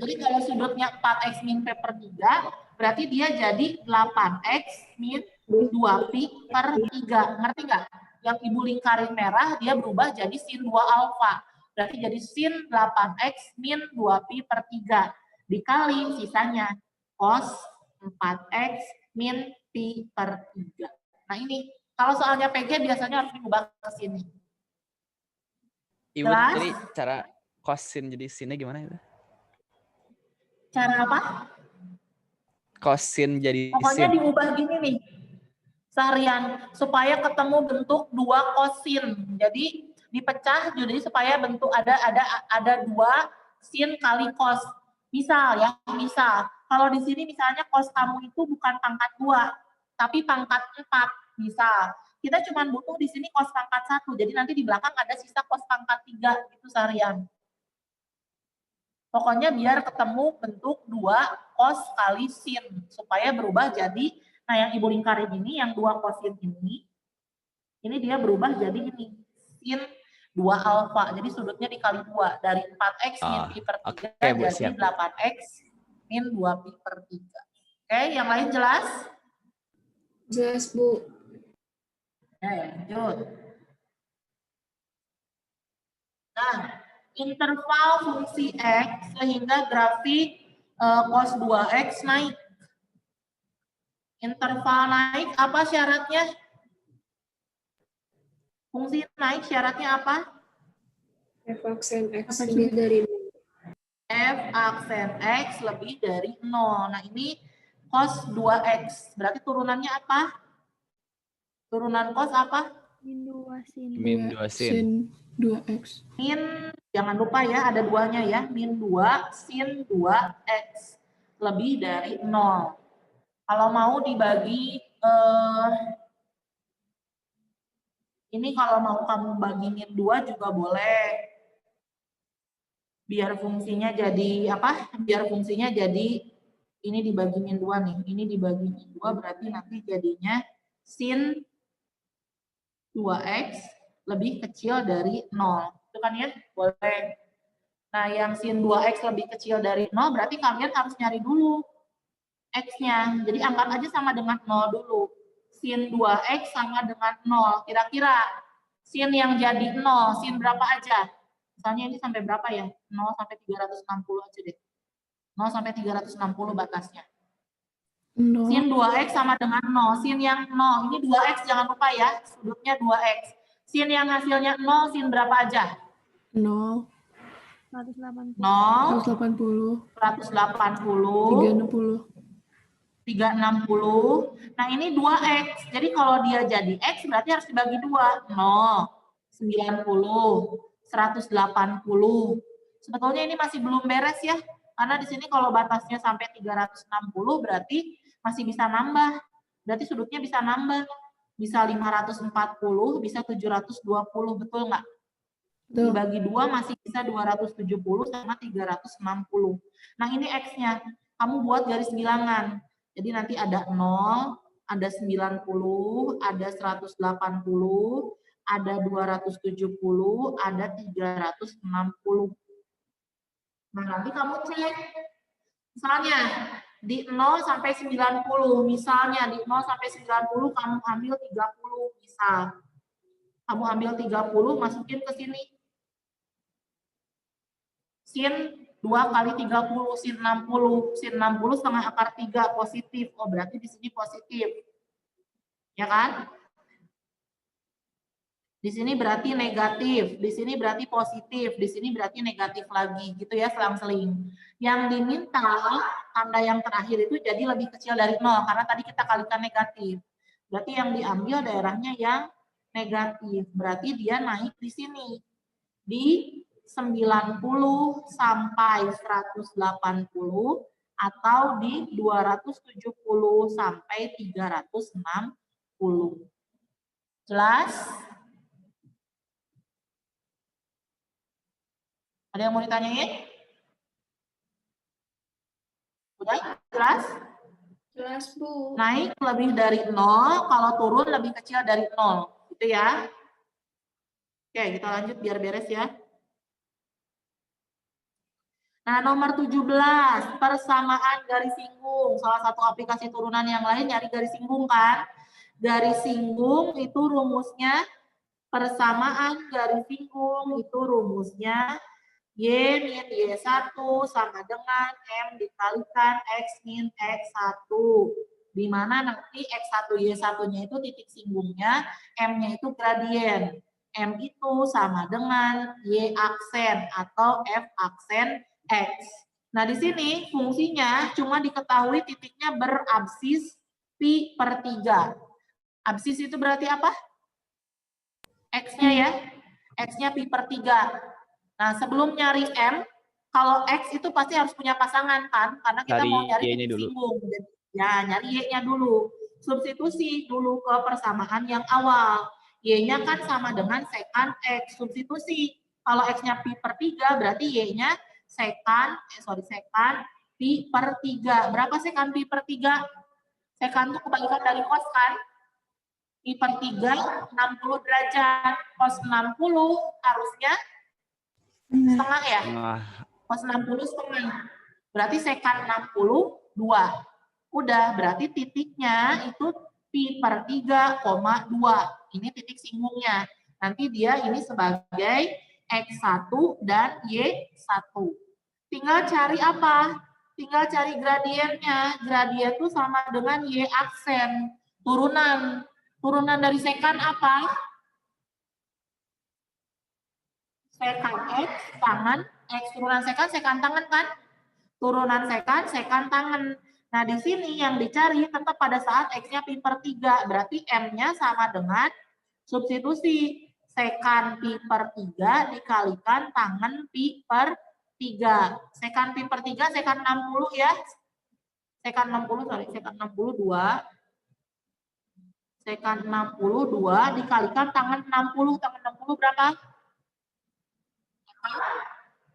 Jadi kalau sudutnya 4x min pi per 3, berarti dia jadi 8x min 2pi per 3. Ngerti nggak? Yang ibu lingkarin merah, dia berubah jadi sin 2 alfa. Berarti jadi sin 8x min 2pi per 3. Dikali sisanya cos 4x min pi per 3. Nah ini, kalau soalnya PG biasanya harus diubah ke sini. Ibu, Jelas? jadi cara kosin jadi sinnya gimana itu? Cara apa? Kosin jadi Pokoknya sin. diubah gini nih, seharian, supaya ketemu bentuk 2 kosin. Jadi dipecah, jadi supaya bentuk ada 2 sin kali cos. Misal ya, misal kalau di sini misalnya cos kamu itu bukan pangkat 2, tapi pangkat 4. Misal kita cuma butuh di sini cos pangkat 1, jadi nanti di belakang ada sisa cos pangkat 3 itu seharian. Pokoknya biar ketemu bentuk 2 cos kali sin supaya berubah jadi, nah yang ibu lingkarin ini yang 2 kosin ini dia berubah jadi ini sin 2 alfa. Jadi sudutnya dikali 2 dari 4x min pi per 3 Bu, jadi siap. 8x min 2pi per 3. Oke, yang lain jelas? Jelas, Bu. Lanjut. Nah, interval fungsi X sehingga grafik cos 2X naik. Interval naik apa syaratnya? Fungsi naik syaratnya apa? F aksen X lebih dari 0. F aksen X lebih dari 0. Nah ini cos 2X. Berarti turunannya apa? Turunan cos apa? Min 2 sin. Min 2 sin. 2X. Min, jangan lupa ya, ada 2-nya ya. Min 2 sin 2X. Lebih dari 0. Kalau mau dibagi, ini kalau mau kamu bagi min 2 juga boleh. Biar fungsinya jadi apa? Biar fungsinya jadi, ini dibagi min 2 nih. Ini dibagi min 2 berarti nanti jadinya sin 2X lebih kecil dari 0. Itu kan ya? Boleh. Nah, yang sin 2X lebih kecil dari 0 berarti kalian harus nyari dulu X-nya. Jadi anggap aja sama dengan 0 dulu. Sin 2X sama dengan 0. Kira-kira sin yang jadi 0, sin berapa aja? Misalnya ini sampai berapa ya? 0 sampai 360 aja deh. 0 sampai 360 batasnya. 0. Sin 2X sama dengan 0. Sin yang 0, ini 2X jangan lupa ya, sudutnya 2X. Sin yang hasilnya 0, sin berapa aja? 0. 180. 0, 180. 180, 360. 360. Nah ini 2X, jadi kalau dia jadi X berarti harus dibagi 2. 0, 90, 180. Sebetulnya ini masih belum beres ya, karena di sini kalau batasnya sampai 360 berarti masih bisa nambah. Berarti sudutnya bisa nambah. Bisa 540, bisa 720, betul nggak? Dibagi 2 masih bisa 270 sama 360. Nah ini X-nya. Kamu buat garis bilangan. Jadi nanti ada 0, ada 90, ada 180, ada 270, ada 360. Nah nanti kamu cek. Misalnya di 0 sampai 90, misalnya di 0 sampai 90 kamu ambil 30, misal. Kamu ambil 30, masukin ke sini. Sin 2 kali 30, sin 60. Sin 60 setengah akar 3, positif. Oh berarti di sini positif. Ya kan? Di sini berarti negatif, di sini berarti positif, di sini berarti negatif lagi. Gitu ya, selang-seling. Yang diminta, tanda yang terakhir itu jadi lebih kecil dari 0, karena tadi kita kalikan negatif. Berarti yang diambil daerahnya yang negatif. Berarti dia naik di sini. Di 90 sampai 180 atau di 270 sampai 360. Jelas? Ada yang mau ditanyain? Udah? Jelas? Jelas, Bu. Naik lebih dari 0, kalau turun lebih kecil dari 0. Gitu ya. Oke, kita lanjut biar beres ya. Nah, nomor 17, persamaan garis singgung. Salah satu aplikasi turunan yang lain nyari garis singgung kan? Garis singgung itu rumusnya, persamaan garis singgung itu rumusnya Y min Y1 sama dengan M dikalikan X min X1. Di mana nanti X1 Y1-nya itu titik singgungnya, M-nya itu gradien. M itu sama dengan Y aksen atau F aksen X. Nah, di sini fungsinya cuma diketahui titiknya berabsis pi per 3. Absis itu berarti apa? X-nya ya. X-nya pi per 3. Nah, sebelum nyari M, kalau X itu pasti harus punya pasangan kan? Karena kita mau nyari Y-nya titik dulu. singgung. Ya, nyari Y-nya dulu. Substitusi dulu ke persamaan yang awal. Y-nya kan sama dengan secant X. Substitusi. Kalau X-nya pi per 3, berarti Y-nya secant pi per 3. Berapa secant pi per 3? Secant itu kebalikan dari cos kan? Pi per 3, 60 derajat. Cos 60 harusnya setengah ya? Cos 60 setengah. Berarti secant 60, 2. Udah, berarti titiknya itu pi per 3,2. Ini titik singgungnya. Nanti dia ini sebagai X1 dan Y1. Tinggal cari apa? Tinggal cari gradiennya. Gradien itu sama dengan Y aksen. Turunan. Turunan dari secant apa? Secant X, tangan. X turunan secant tangan kan? Turunan secant tangan. Nah, di sini yang dicari tetap pada saat X-nya pi per 3. Berarti M-nya sama dengan substitusi. Secant pi per 3 dikalikan tangan pi per 3. Secant pi per 3, secant 60 ya. Secant 60, secant 62. Secant 62 dikalikan tangan 60. Tangan 60 berapa?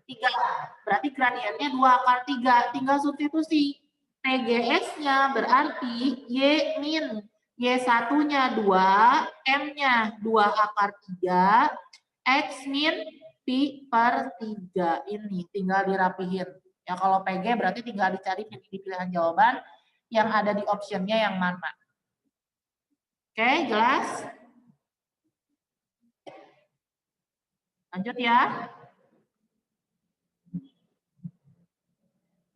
3. Berarti gradiennya 2 akar 3. Tinggal substitusi. TGS-nya berarti Y min. Y1-nya 2, M-nya 2 akar 3, X min pi per 3. Ini tinggal dirapihin. Ya, kalau PG berarti tinggal dicari di pilihan jawaban yang ada di optionnya yang mana. Oke, jelas? Lanjut ya.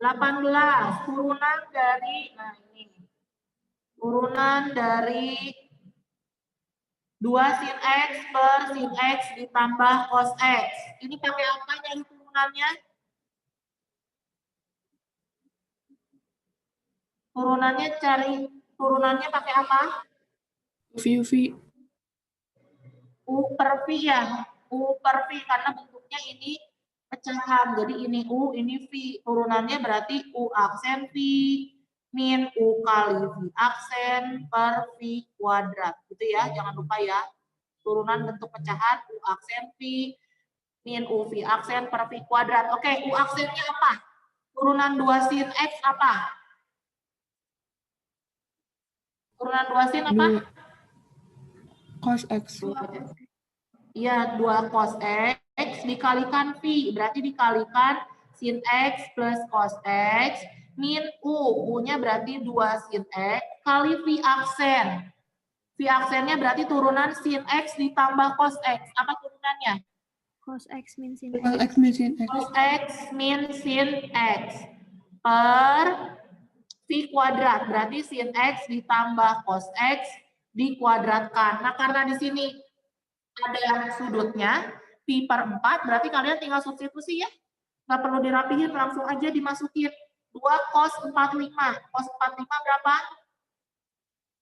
18, turunan dari, nah ini, turunan dari 2 sin X per sin X ditambah cos X. Ini pakai apa nyari turunannya? Turunannya pakai apa? UV. U per V ya. U per V karena bentuknya ini pecahan. Jadi ini U, ini V. Turunannya berarti U aksen V min U kali V aksen per V kuadrat. Gitu ya, jangan lupa ya. Turunan bentuk pecahan U aksen V min U V aksen per V kuadrat. Oke, U aksennya apa? Turunan 2 sin X apa? Turunan 2 sin apa? Cos X. Iya, 2 cos X dikalikan V. Berarti dikalikan sin X plus cos X min U. U-nya berarti 2 sin X kali V aksen. V aksennya berarti turunan sin X ditambah cos X. Apa turunannya? Cos X min sin Cos X. X min sin X. Cos X min sin X per V kuadrat. Berarti sin X ditambah cos X dikuadratkan. Nah, karena di sini ada sudutnya pi per 4, berarti kalian tinggal substitusi ya. Nggak perlu dirapihin, langsung aja dimasukin. 2 cos 45. Cos 45 berapa?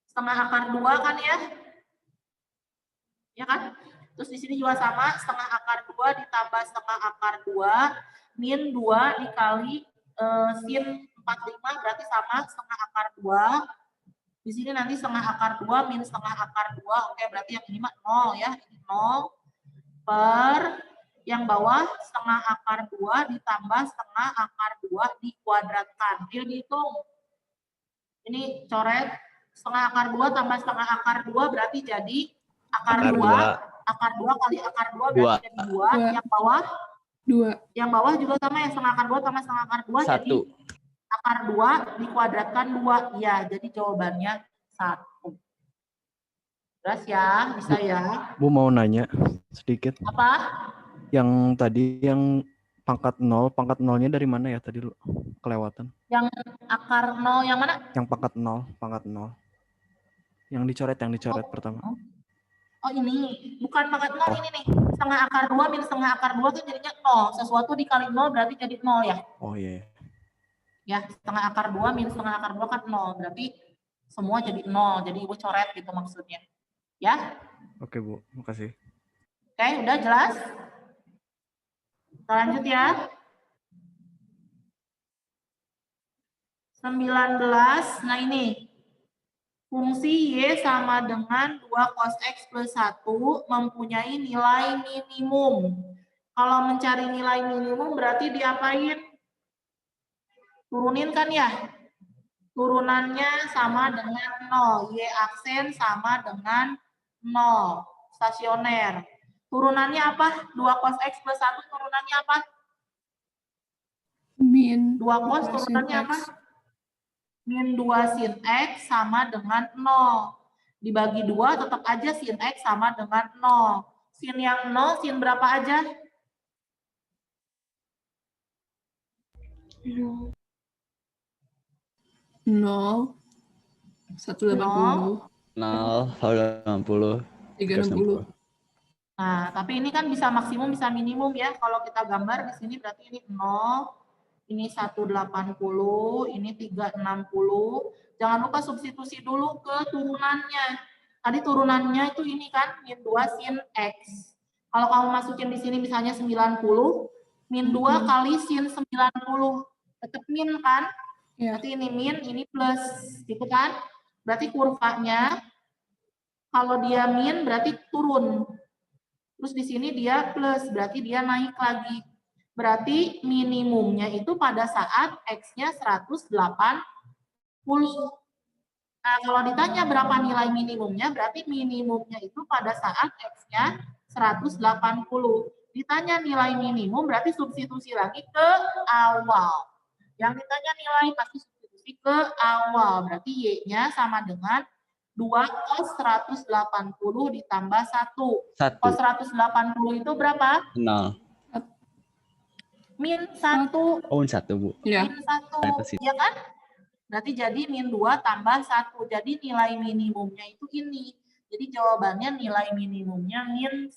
Setengah akar 2 kan ya? Ya kan? Terus di sini juga sama, setengah akar 2 ditambah setengah akar 2 min 2 dikali sin 45 berarti sama setengah akar 2. Di sini nanti setengah akar 2 min setengah akar 2. Oke, berarti yang ini mah 0 ya. Ini 0 per yang bawah setengah akar 2 ditambah setengah akar 2 dikuadratkan. Yuk dihitung. Ini coret setengah akar 2 tambah setengah akar 2 berarti jadi akar Akar 2. dua. Akar 2 kali akar 2 Dua. berarti jadi 2. Dua. Yang bawah juga sama ya, setengah akar 2 tambah setengah akar 2 jadi 1. akar 2 dikuadratkan 2. Ya, jadi jawabannya 1. Jelas ya, bisa ya. Bu mau nanya sedikit. Apa? Yang tadi yang pangkat 0, pangkat 0-nya dari mana ya tadi lu? Kelewatan. Yang akar 0 yang mana? Yang pangkat 0, pangkat 0. Yang dicoret pertama. Oh ini, bukan pangkat 0 ini nih. Setengah akar 2 minus setengah akar 2 kan jadinya 0. Sesuatu dikali 0 berarti jadi 0 ya. Oh iya. Ya, setengah akar 2 minus setengah akar 2 kan 0. Berarti semua jadi 0. Jadi Ibu coret gitu maksudnya. Ya? Oke Bu, makasih. Oke, udah jelas? Kita lanjut ya. 19. Nah ini. Fungsi Y sama dengan 2 cos X plus 1 mempunyai nilai minimum. Kalau mencari nilai minimum berarti diapain? Turunin kan ya? Turunannya sama dengan 0. Y aksen sama dengan 0. Stasioner. Turunannya apa? 2 cos X plus 1 turunannya apa? Min 2 cos turunannya apa? Min 2 sin X sama dengan 0. Dibagi 2 tetap aja sin X sama dengan 0. Sin yang 0, sin berapa aja? 0, 180, 0, 360. Nah, tapi ini kan bisa maksimum, bisa minimum ya. Kalau kita gambar di sini berarti ini 0, ini 180, ini 360. Jangan lupa substitusi dulu ke turunannya. Tadi turunannya itu ini kan, min 2 sin X. Kalau kamu masukin di sini misalnya 90, min 2 kali sin 90. Tetap min kan? Ya. Berarti ini min, ini plus. Gitu kan? Berarti kurvanya, kalau dia min berarti turun. Terus di sini dia plus, berarti dia naik lagi. Berarti minimumnya itu pada saat X-nya 180. Nah, kalau ditanya berapa nilai minimumnya, berarti minimumnya itu pada saat X-nya 180. Ditanya nilai minimum, berarti substitusi lagi ke awal. Yang ditanya nilai pasti substitusi ke awal. Berarti Y-nya sama dengan 2 cos 180 ditambah 1. Cos 180 itu berapa? 0. Min 1. Oh, 1 Bu. Ya. Min 1. Ya kan? Berarti jadi min 2 tambah 1. Jadi nilai minimumnya itu ini. Jadi jawabannya nilai minimumnya min 1.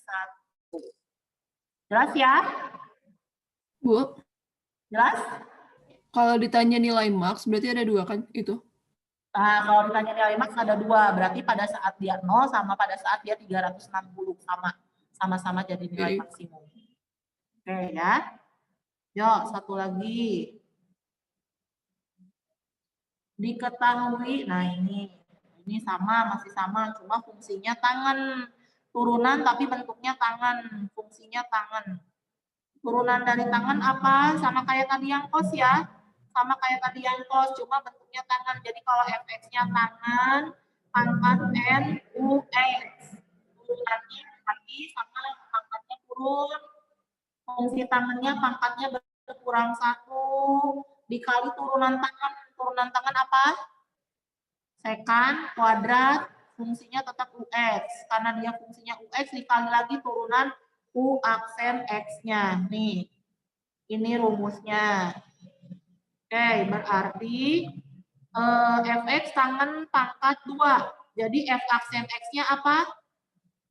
Jelas ya? Bu, Jelas? kalau ditanya nilai max berarti ada 2 kan itu? Nah, kalau ditanya nilai max ada 2. Berarti pada saat dia 0 sama pada saat dia 360. Sama-sama jadi nilai maksimum. Oke ya. Yuk, satu lagi. Diketahui, nah ini sama, masih sama, cuma fungsinya tangan. Turunan tapi bentuknya tangan, fungsinya tangan. Turunan dari tangan apa? Sama kayak tadi yang cos ya. Sama kayak tadi yang cos, cuma bentuknya tangan. Jadi kalau fx-nya tangan, pangkat n, ux. Turunannya lagi sama pangkatnya turun. Fungsi tangannya pangkatnya berkurang 1, dikali turunan tangan. Turunan tangan apa? Sekan kuadrat, fungsinya tetap ux. Karena dia fungsinya ux, dikali lagi turunan u aksen x-nya. Nih, ini rumusnya. Oke, berarti fx tangan pangkat 2. Jadi f aksen x-nya apa?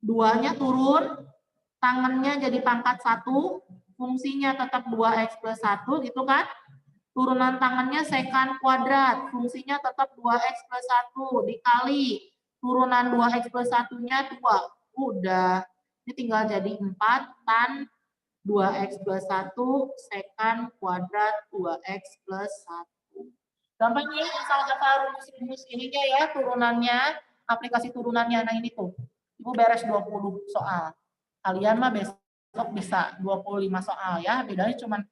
2-nya turun, tangannya jadi pangkat 1, fungsinya tetap 2x plus 1, gitu kan? Turunan tangannya sekan kuadrat, fungsinya tetap 2x plus 1, dikali turunan 2x plus 1-nya 2. Udah, ini tinggal jadi 4 tan 2x plus 1 sekan kuadrat 2x plus 1. Gampang ya, asal hafal rumus-rumus ininya ya, turunannya, aplikasi turunannya. Nah ini tuh, Ibu beres 20 soal. Kalian mah besok bisa 25 soal ya, bedanya cuma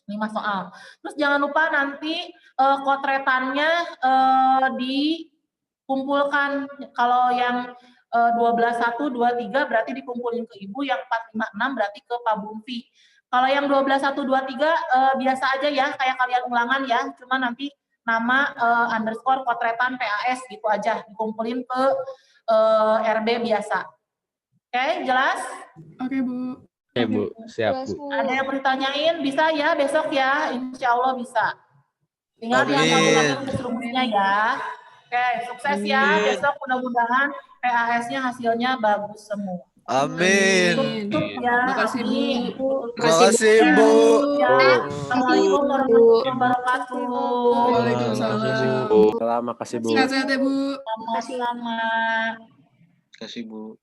5 soal. Terus jangan lupa nanti kotretannya dikumpulkan. Kalau yang 12.1, 23 berarti dikumpulin ke Ibu, yang 456 berarti ke Pak Bunfi. Kalau yang 12.1, 23 biasa aja ya, kayak kalian ulangan ya, cuma nanti nama underscore kotretan PAS gitu aja, dikumpulin ke RB biasa. Oke, jelas? Oke, Bu. Oke, Bu. Siap, Bu. Ada yang bertanyain, bisa ya besok ya, insya Allah bisa. Tinggal dihafalin rumusnya ya. Oke, sukses ya, besok mudah-mudahan PAS-nya hasilnya bagus semua. Amin. Tutup ya. Makasih, Bu. Amin. Makasih, Bu. Ya. Assalamualaikum warahmatullahi wabarakatuh. Waalaikumsalam. Makasih, Bu. Sehat-sehat ya, Bu. Sama-sama. Kasih, Bu.